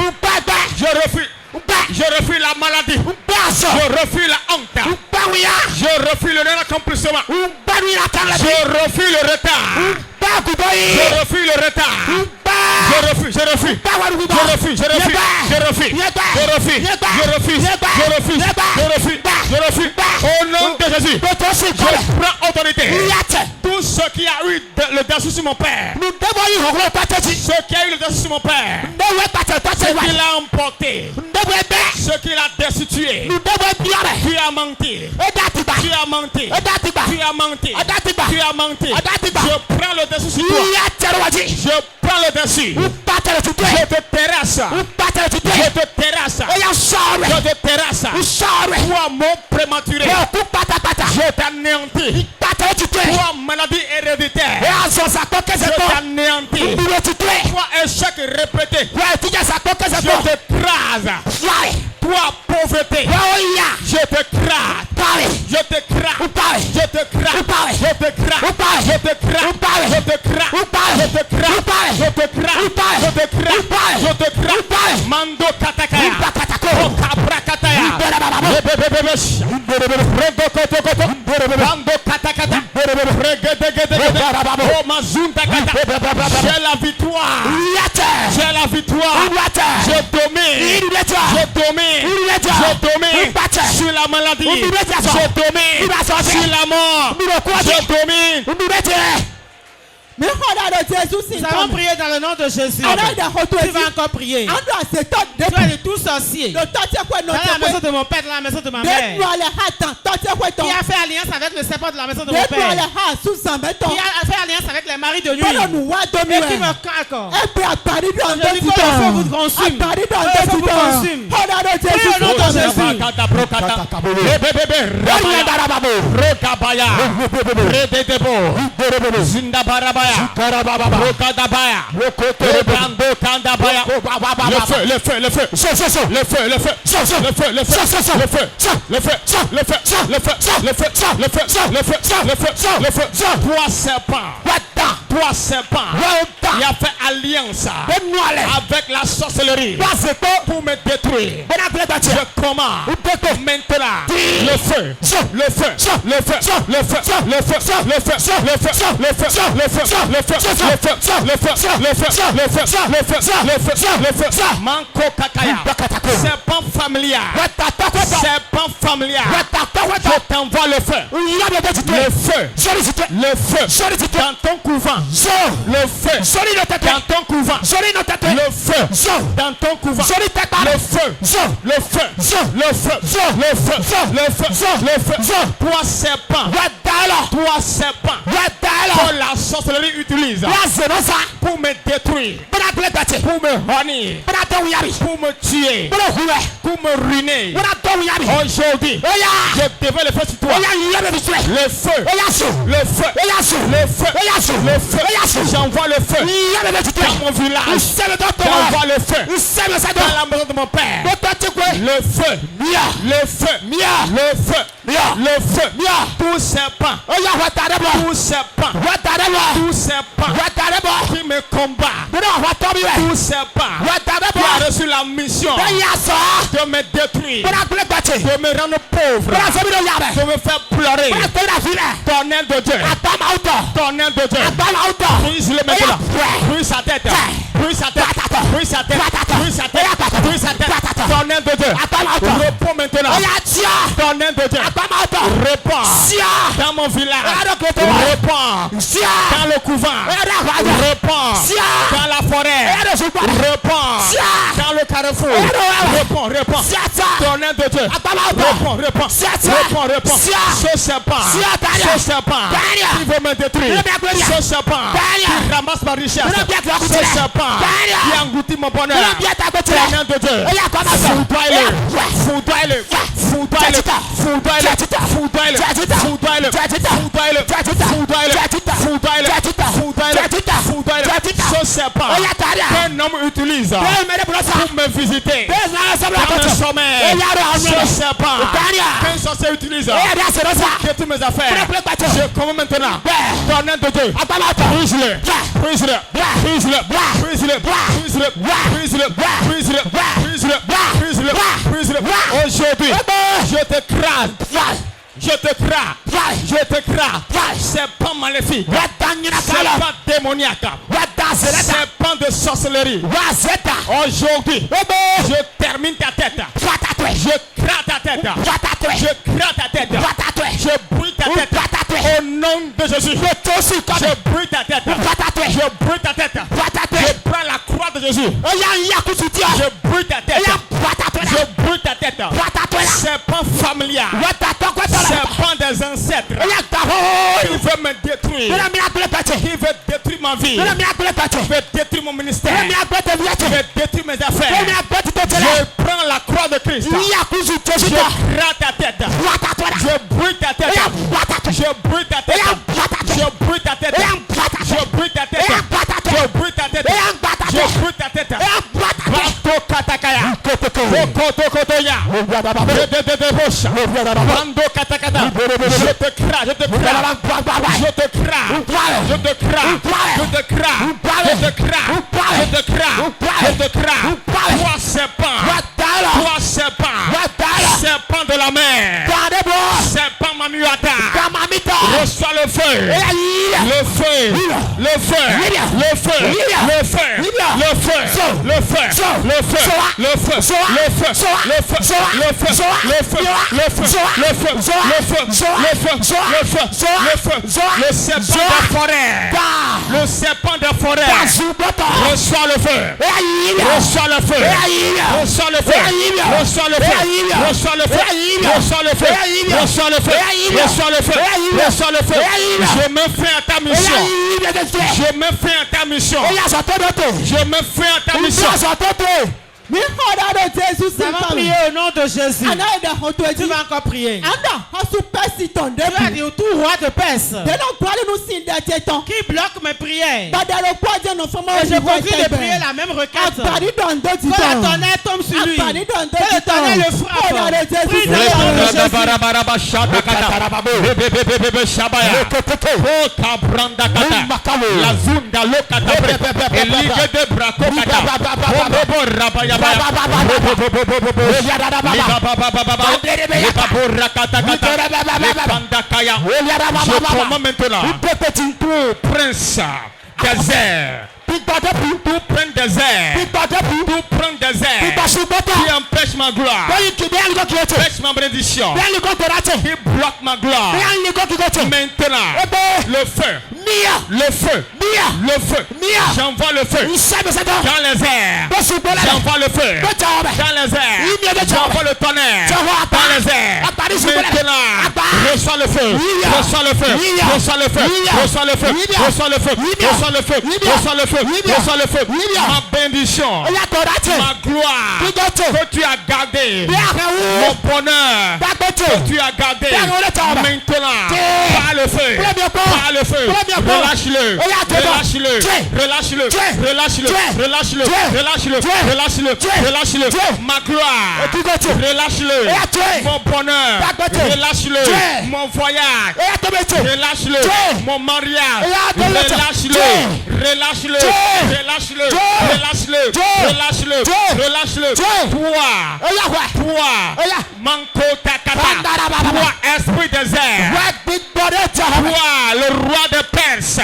Je refuse. Je refuse la maladie. Je refuse la honte. Je refuse le non-accomplissement. Je refuse le retard. Je refuse le retard. Je refuse. Je refuse. Je refuse. Je refuse. Je refuse. Je refuse. Je refuse. Je refuse. Je refuse. Je refuse. Au nom de Jésus, je prends autorité. Tout ce qui a eu le dessus sur mon père, ce qui a eu le dessus sur mon père, ce qu'il a emporté, ce qu'il a destitué, tu as menti. Tu as menti. Tu as menti. Tu as menti. Je prends le dessus sur toi. Je prends le dessus. Je te terrasse. Je te terrasse. Je te terrasse. Toi, mon prématuré. Je t'anéantis. Toi, maladie héréditaire. Je t'anéantis. Toi, échec répété. Je t'écrase. Toi, pauvreté. Je t'écrase. Je t'écrase. Je t'écrase. Je t'écrase. Je t'écrase. Je t'écrase. Je t'écrase. Je t'écrase. Je t'écrase. Je t'écrase. Mando katakaya. Okabra kataya. Mando katakata. Oh mazunda kata. J'ai la victoire. J'ai la victoire. Je domine. Je domine. Je domine sur la maladie. Je domine sur la mort. Je domine. Nous allons prier dans le nom de Jésus. Tu vas encore prier. Tu vas de tout sorcier. Dans la maison de mon père, dans la maison de ma mère. Qui a fait alliance avec le serpent de la maison de mon père. Qui a fait alliance avec les maris de nuit. Et qui me encore. Je dis que le feu vous consume. Le feu vous consume. Prie au nom de Jésus. Le feu, le feu, le feu, le feu, le feu, le feu, le feu, le feu, le feu, le feu, le feu, le feu, le feu, le feu, le feu, le feu, le feu. Toi serpent, toi serpent, il a fait alliance avec la sorcellerie pour me détruire. Je commande maintenant le feu, le feu, le feu, le feu, le feu, le feu, le feu, le feu, le feu, le feu, Manko kakaya. Serpent familial. Serpent familial. Je t'envoie le feu. Le feu. Le feu. Dans ton couvent. Le feu. Dans ton couvent. Le feu. Dans ton couvent. Le feu. Le feu. Le feu. Le feu. Le feu. Le feu. Toi serpent. Toi serpent. Que la sorcellerie utilise pour me détruire, pour me honir, pour me tuer, pour me ruiner. Aujourd'hui, je devais le faire sur toi. Le feu, le feu, le feu, le feu. J'envoie le feu dans mon village. J'envoie le feu dans la maison de mon père. Le feu, le feu, le feu, le feu. Tout serpent, tout serpent, tout serpent qui me combat, tout serpent qui a reçu la mission de me détruire, de me rendre pauvre, de me faire pleurer. Tonnerre de Dieu, tonnerre de Dieu, brise-le maintenant, brise sa tête, brise sa tête, brise sa tête, brise sa tête, brise sa tête. Tonnerre de Dieu, réponds maintenant. Tonnerre de Dieu, réponds dans mon village, réponds dans le couvent, réponds dans la forêt, réponds dans le carrefour. Réponds. Tonnerre de Dieu. Réponds. Ce serpent qui veut me détruire. Ce serpent qui ramasse ma richesse. Ce serpent qui engloutit mon bonheur. Tonnerre de Dieu. Ce serpent qu'un homme utilise pour me visiter dans le sommeil. Ce serpent qu'un sorcier utilise pour quitter mes affaires. Je commande maintenant. Tonnerre de Dieu. Brise-le. Aujourd'hui, je te crase. C'est pas maléfique. C'est pas démoniaque. C'est pas de sorcellerie. Aujourd'hui, je termine ta tête. Je crase ta tête. Je brûle ta tête. Au nom de Jésus. Je brûle ta tête. Je prends la croix de Jésus. Je brûle ta tête. C'est pas familial. C'est pas des ancêtres. Il veut me détruire. Il veut détruire ma vie. Il veut détruire mon ministère. Il veut détruire mes affaires. Je prends la croix de Christ. Je crase ta tête. Je brûle ta tête. Bato katakaya. Kotoya. Bando katakata. Je te crains. Toi serpent de la mer. Serpent Mamuata. Reçois le feu. Le serpent de forêt. Reçois le feu. Je me fais à ta mission. Ça va prier au nom de Jésus. Tu vas encore prier. Tu vas dire tout roi de Perse qui bloque mes prières. Et je continue de prier la même requête. Que le tonnerre tombe sur lui. Que le tonnerre le frappe. Prie dans le nom de Je commande maintenant tout prince désert. Tout prendre des airs. Qui empêche ma gloire. Empêche ma bénédiction. Qui bloque ma gloire. Maintenant, le feu. J'envoie le feu dans les airs. J'envoie le feu dans les airs. J'envoie le tonnerre dans les airs. Maintenant, reçois le feu. Ma bénédiction, ma gloire que tu as gardé, mon bonheur que tu as gardé. Maintenant, par le feu, relâche-le. Ma gloire, relâche-le. Mon bonheur, relâche-le. Mon voyage, relâche-le. Mon mariage, relâche-le. Toi, Manko Takata, toi, esprit désert, toi, le roi de Perse,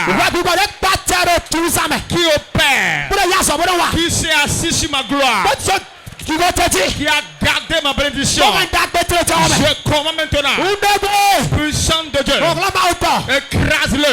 qui opère, qui s'est assis sur ma gloire, qui a gardé ma bénédiction. Je commande maintenant, puissant de Dieu, écrase-le.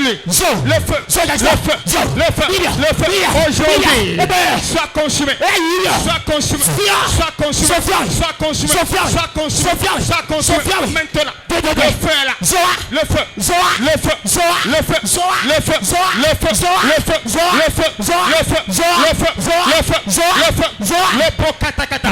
sur lui. Le feu. Le feu. Le feu. Le feu. Aujourd'hui. Sois consumé. Sois consumé. Sois consumé. Sois consumé. Sois consumé. Sois consumé. Maintenant. Le feu est là. Le feu. Le feu. Le feu. Le feu. Le feu. Le feu. Le feu. Le feu. Le feu. Le feu. Le feu. Le beau katakata.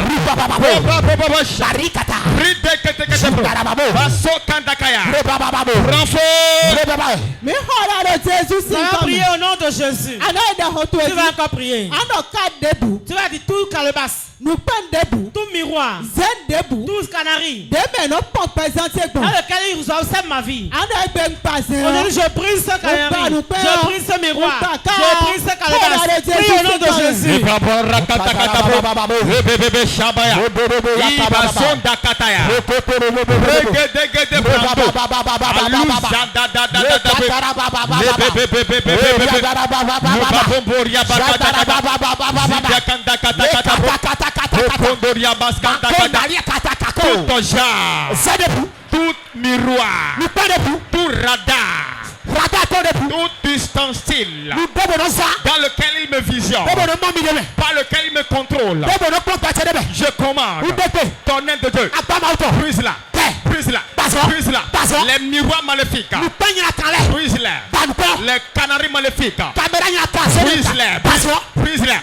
Tu vas prier au nom de Jésus. Tu vas encore prier. Tu vas dire tout calebasse, tout miroir, tout canari dans lequel il vous observe ma vie. Aujourd'hui, je brise ce canari, je brise ce miroir, je brise ce calebasse. Prie au nom de Jésus. Tout miroir, tout radar, tout ustensile dans lequel il me visionne, par lequel il me contrôle, je commande ton aide de Dieu. Brise-la, brise-la, brise-la. Les miroirs maléfiques, brise-les. Les canaris maléfiques, brise-les, brise-les,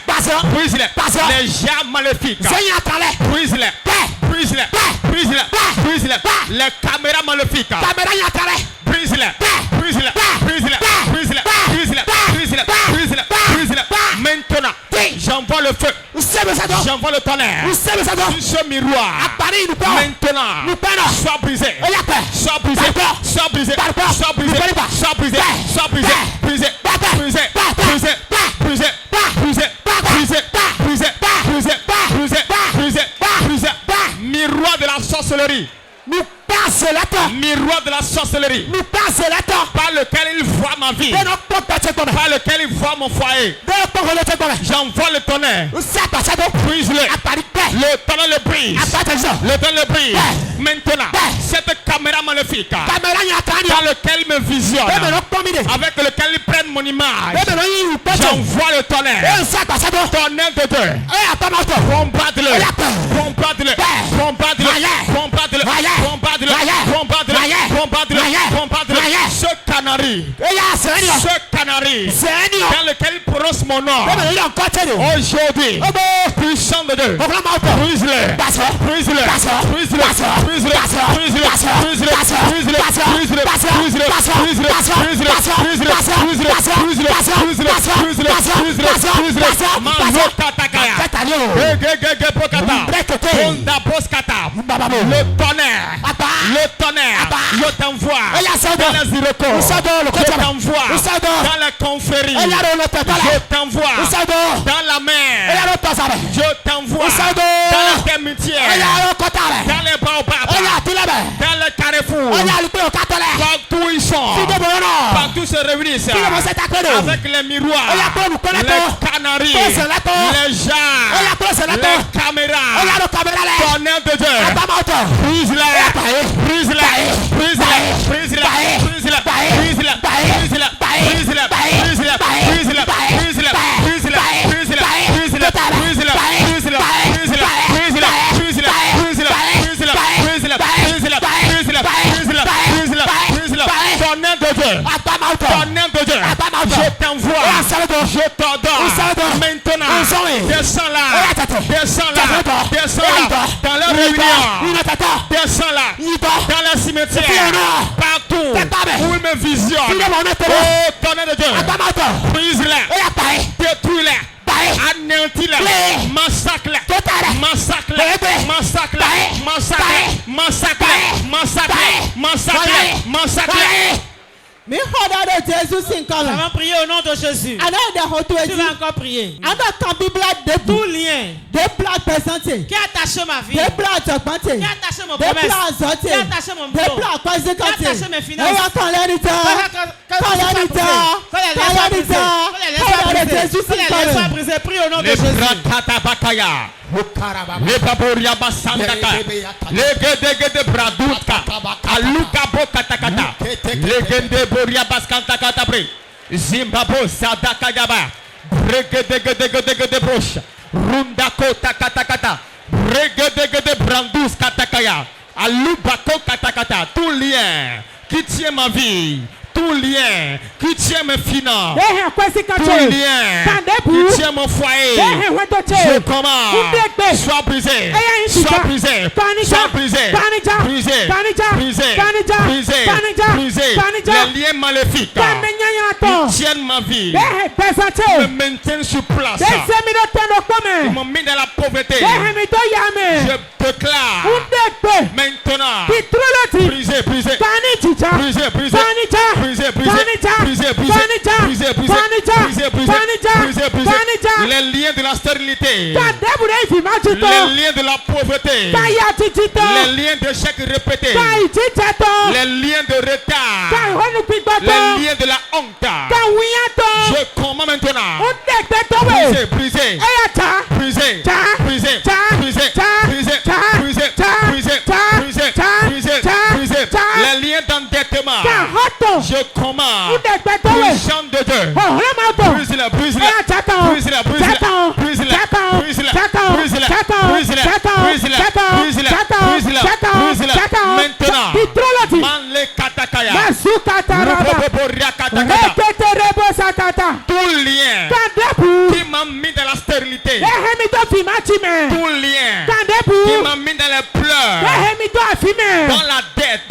brise-les. Les jambes maléfiques, brise-les, brise-les, brise-les, brise-les. Les caméras maléfiques, brise-les, brise-les, brise-les, brise-les, brise-les, brise-les, brise-les, brise-les. Maintenant, j'envoie le feu, j'envoie le tonnerre sur ce miroir. Maintenant, sois brisé, sois brisé, sois brisé, sois brisé, sois brisé, sois brisé, brisé, brisé, brisé, brisé, brisé, brisé, brisé, brisé, brisé, brisé, brisé. Miroir de la sorcellerie. Miroir de la sorcellerie, par lequel il voit ma vie, par lequel il voit mon foyer. J'envoie le tonnerre, brise-le. Le tonnerre le brise, le tonnerre le brise. Maintenant, cette caméra maléfique dans lequel il me visionne, avec lequel il prenne mon image, j'envoie le tonnerre. Tonnerre de Dieu, combattre-le, combattre-le, combattre-le, combattre-le, combattre-le, combattre-le, combattre-le. Ce canari, dans lequel il prononce mon nom, aujourd'hui, puissant de Dieu, brise-le, brise-le, brise-le, brise-le, brise-le, brise-le, brise-le, brise-le, brise-le, brise-le, brise-le, brise-le, brise-le, brise-le, brise-le, brise-le, brise-le, brise-le. Le tonnerre, je t'envoie dans les irrécours, je t'envoie dans les conféries, je t'envoie dans la mer, je t'envoie dans les termitières, dans les baobabs, dans les carrefours, partout ils sont, partout se réunissent, avec les miroirs, les canaris, les jarres, les caméras, tonnerre de Dieu, brise-les, brise-les, brise-les, brise-les, brise-les, brise-les, brise-les, brise-les, brise-les, brise-les, brise-les, brise-les, brise-les, brise-les, brise-les, brise-les, tonnerre de Dieu, tonnerre de Dieu, je t'envoie, je t'ordonne, maintenant, descends là, descends là, descends là, dans la réunion, descends là, dans la cimetière, partout où il me visionne, oh tonnerre de Dieu, brise-les, détruis-les, anéantis-les, massacre-les, massacre-les, massacre-les, massacre-les, massacre-les, massacre-les, massacre-les, massacre-les. Mais on va prier au nom de Jésus. Tu vas encore prier. Tout lien qui a attaché ma vie, qui a attaché mon commerce, qui a attaché mon boulot, qui a attaché mes finances, sois brisé. Prie au nom de Jésus. Le baboria basandaka, le gede braduka, aluka bokatakata. Legende Boria Baskanta Katabre. Zimbabwe Sadakayaba. Regedegedegede broche. Runda Kota Katakata. Regedegede Brandus Katakaya. Alubako Katakata. Tout lien qui tient ma vie. Tout lien qui tient mes finances, tout lien qui tient mon foyer, je commande, sois brisé, sois brisé, sois brisé, brisé, brisé, brisé, brisé. Les liens maléfiques qui tiennent ma vie, me maintiennent sur place, ils m'ont mis dans la pauvreté. Je déclare maintenant, brisé, brisé, brisé, brisé. Les liens de la stérilité, les liens de la pauvreté, les liens d'échec répétés, les liens de retard, les liens de la honte. Je commande maintenant, briser, briser, briser, briser, briser, briser, briser, briser, briser, briser, briser, les liens d'endettement. Je commande, puissant de Dieu, brise-la, brise-la, brise-la, brise-la, brise-la, brise-la, brise-la, brise-la, brise-la, brise-la, brise-la, maintenant, Manle Katakaya, Ruboboria Katakata, tout lien qui m'a mis dans la stérilité, tout lien qui m'a mis dans les pleurs, dans la dette,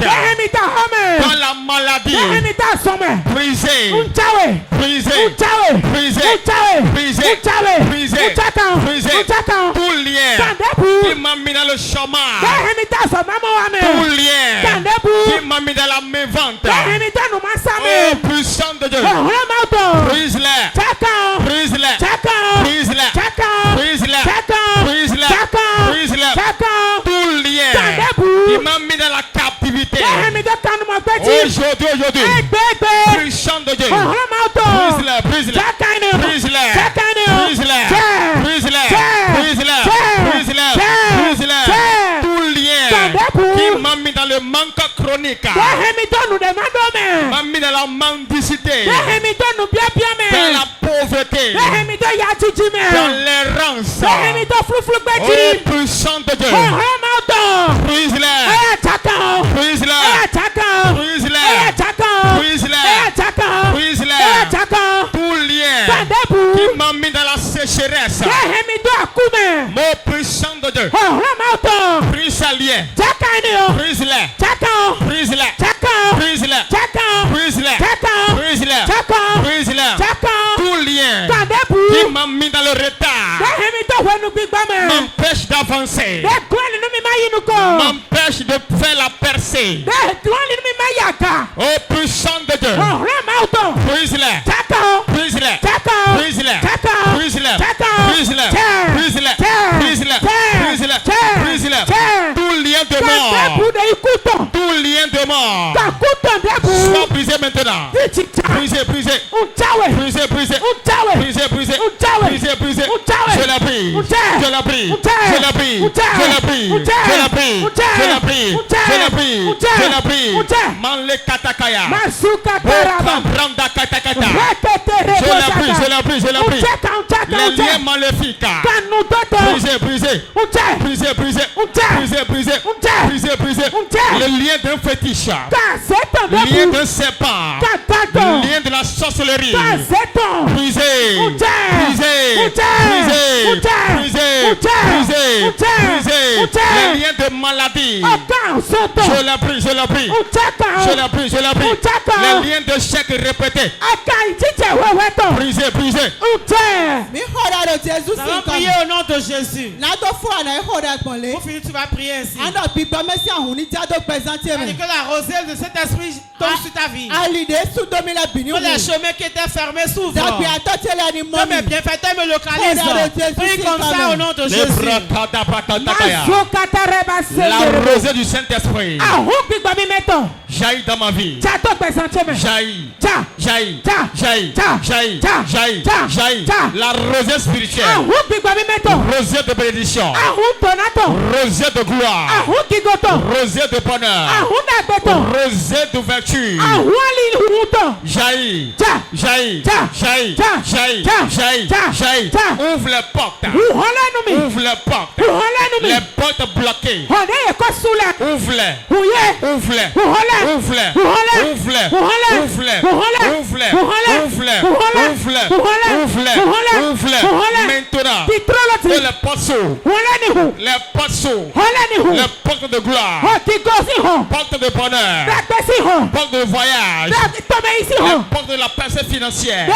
dans la maladie, brisé, brisé, brisé, brisé, brisé, brisé, tout lien qui m'a mis dans le chômage, tout lien qui m'a mis dans la mévente, oh puissant de Dieu, brise-les, brise-les, brise-les, brise-les, brise-les, brise-les, tout lien qui m'a mis dans la captivité, aujourd'hui, puissant de Dieu, brise-les, brise-les, brise-les, brise-les, brise-les, brise-les, brise-les, brise-les, tout lien qui m'a mis dans le manque chronique, m'a mis dans la mendicité, dans la pauvreté, dans l'errance, oh puissant de Dieu, brise-les, brise-les, brise-les, brise-les, brise-les, tout lien qui m'a mis dans la sécheresse, mon puissant de Dieu, brise les liens, brise-les, brise-les, brise-les, brise-les, brise-les, brise-les, tout lien qui m'a mis dans le retard, m'empêche d'avancer, m'empêche de faire la percée, oh puissant de Dieu, brise-les, brise-les, brise-les, brise-les, brise-les, brise-les, brise-les, brise-les, brise-les, tout lien de mort, tout lien de mort, soit brisé maintenant, brisé, brisé, brisé, brisé, brisé, brisé, brisé, brisé, je la brise, je la brise, je la brise, je la brise, je la brise, je la brise, je la brise, je la brise, Manle Katakaya, Branda Katakata, je la brise, je la brise, je la brise, les liens maléfiques, brisé, brisé, brisé, brisé, brisé, brisé, brisé, brisé, le lien d'un fétiche, le lien d'un serpent, le lien de la sorcellerie, brisé, brisé, brisé, brisé, brisé, brisé, les liens de maladie, je la brise, je la brise, je la brise, je la brise, les liens de chèques répétés, brisé, brisé. Nous allons prier au nom de Jésus. Pour finir, tu vas prier ainsi. Que la rosée de cet esprit tombe sur ta vie. Que les chemins qui étaient fermés s'ouvrent. Que mes bienfaiteurs me localisent. Prie comme ça au nom de Jésus. La rosée du Saint-Esprit jaillit dans ma vie. Jaillit, jaillit, jaillit, jaillit, Jaillit. La rosée spirituelle. Rosée de bénédiction. Rosée de gloire. Rosée de bonheur. Rosée d'ouverture. Jaillit. Ouvre les portes. Ouvre les portes. Les portes bloquées. Ouvre-les. Ouvre-les. Ouvre-les. Ouvre-les. Ouvre-les. Ouvre-les. Ouvre-les. Ouvre-les. Maintenant. Que les portes s'ouvrent. Les portes s'ouvrent. Les portes de gloire. Portes de bonheur. Portes de voyage. Les portes de la percée financière.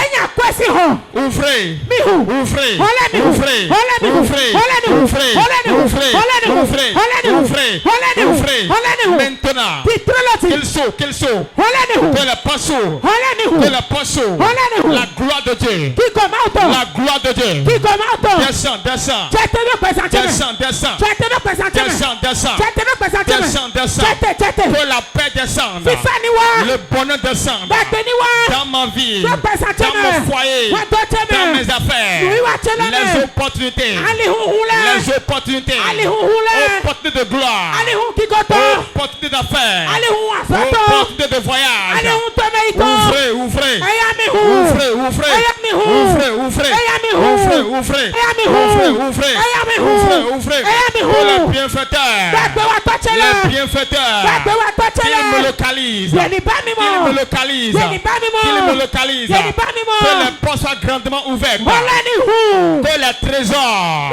Ouvrez. Ouvrez. Ouvrez. Ouvrez. Ouvrez. Ouvrez. Ouvrez. Maintenant. Qu'il s'ouvre. Que les portes s'ouvrent. Que les portes s'ouvrent. La gloire de Dieu. La gloire de Dieu. Descends. Descends. Que la paix descende. Le bonheur descende. Dans ma vie. Dans mon foyer. Dans mes affaires. Les opportunités. Les opportunités. Opportunités de gloire. Opportunités d'affaires. Opportunités de voyage. Ouvrez. Ouvrez. Ouvrez. Ouvrez. Ouvrez. Pour le bienfaiteur. Le bienfaiteur. Qu'il me localise. Qu'il me localise. Que les portes soient grandement ouvertes. Que les trésors.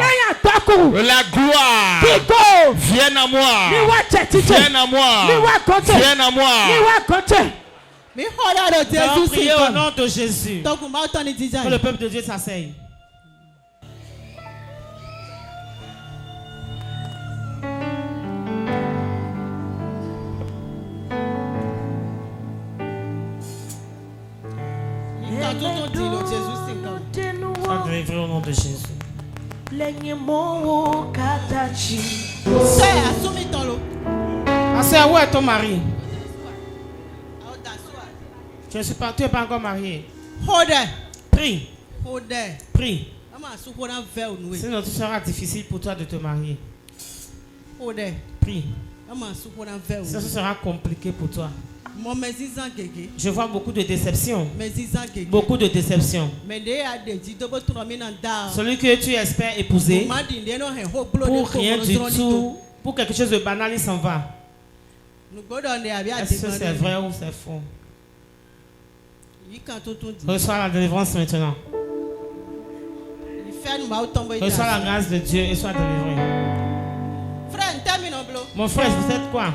La gloire. Viennent à moi. Viennent à moi. Viennent à moi. Donc, priez au nom de Jésus. Que le peuple de Dieu s'asseye. Sois délivré au nom de Jésus. Sœur, où est ton mari? Tu n'es pas encore marié. Prie. Prie. Sinon, ce sera difficile pour toi de te marier. Prie. Ça, ce sera compliqué pour toi. Je vois beaucoup de déceptions. Beaucoup de déceptions. Celui que tu espères épouser, pour rien du tout, pour quelque chose de banal, il s'en va. Est-ce que c'est vrai ou c'est faux? Reçois la délivrance maintenant. Reçois la grâce de Dieu et sois délivré. Mon frère, vous êtes quoi?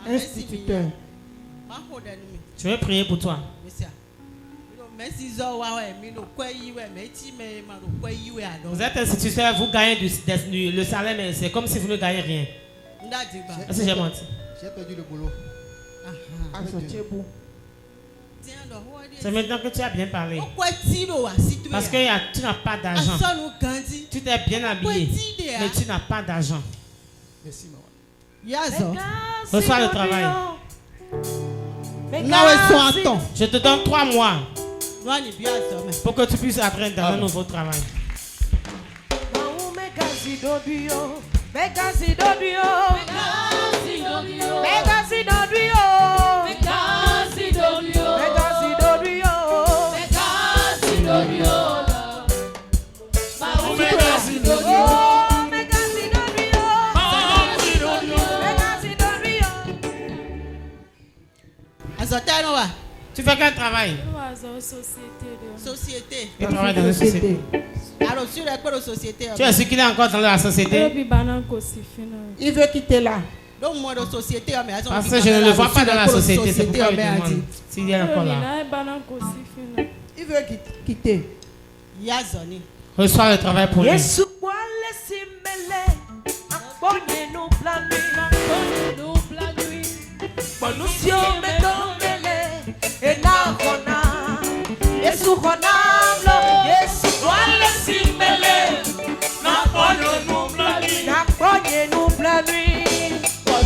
Instituteur. Je vais prier pour toi. Vous êtes instituteur, vous gagnez le salaire, mais c'est comme si vous ne gagnez rien. Est-ce que j'ai menti? J'ai perdu le boulot. C'est maintenant que tu as bien parlé. Parce que tu n'as pas d'argent. Tu t'es bien habillé, mais tu n'as pas d'argent. Merci, maman. Reçois le travail. Je te donne 3 mois pour que tu puisses entrer dans un nouveau travail. Tu fais quel travail? Société. Tu travailles dans une société. Alors, sur les sociétés. Tu es sûr qu'il est encore dans la société? Il veut quitter là. Donc, moi, de société, parce que je ne le vois pas dans la société. C'est pourquoi je demande s'il est encore là. Il veut quitter. Yazoni. Reçois le travail pour lui.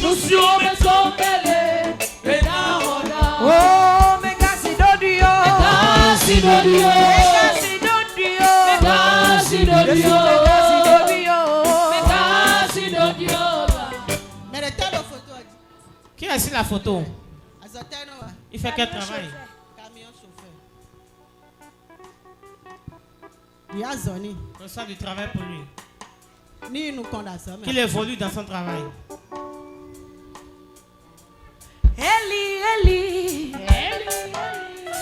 Nous Qui a ici la photo? Il fait quel travail? On sort du travail pour lui. Qu'il évolue dans son travail. Eli, Eli,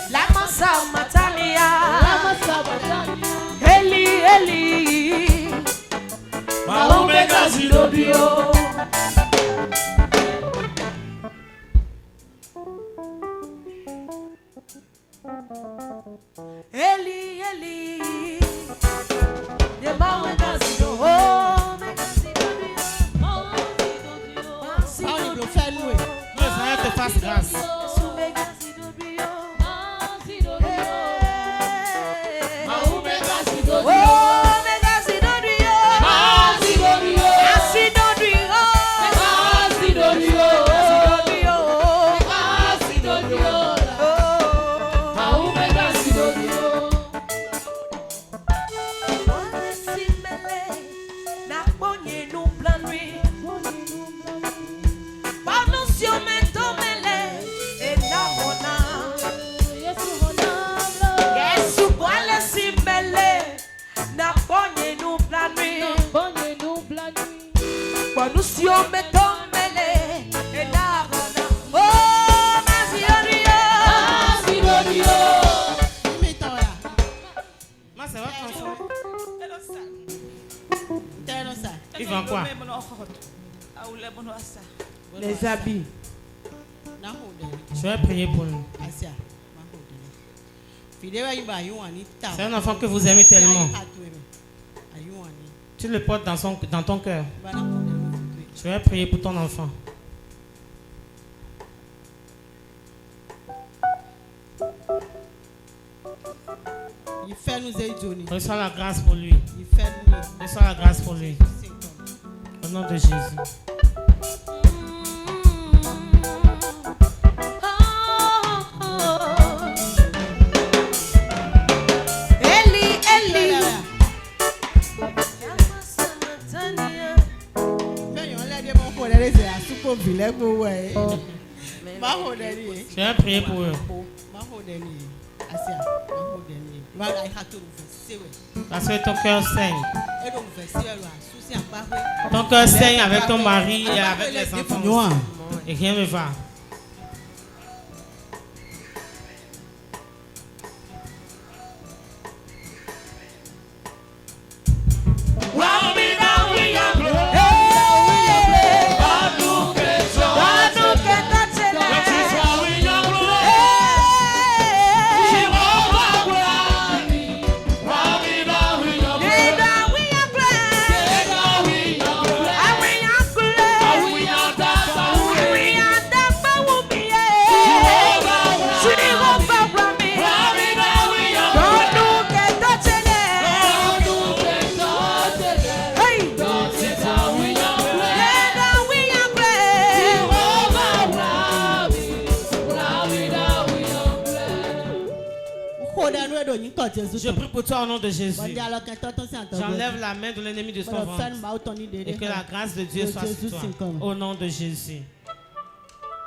la massa matalia. Eli, Eli, Maumega Zidobio. Eli, Eli, de Maumega Zidobio. Te fasse grâce. Il vend quoi? Les habits. Je vais prier pour nous. C'est un enfant que vous aimez tellement. Tu le portes dans ton cœur. Je vais prier pour ton enfant. Reçois la grâce pour lui. Reçois la grâce pour lui. Au nom de Jésus. Je vais prier pour eux. Parce que ton cœur saigne. Ton cœur saigne avec ton mari et avec les enfants. Et rien ne va. Je prie pour toi au nom de Jésus. J'enlève la main de l'ennemi de son ventre. Et que la grâce de Dieu soit sur toi. Au nom de Jésus.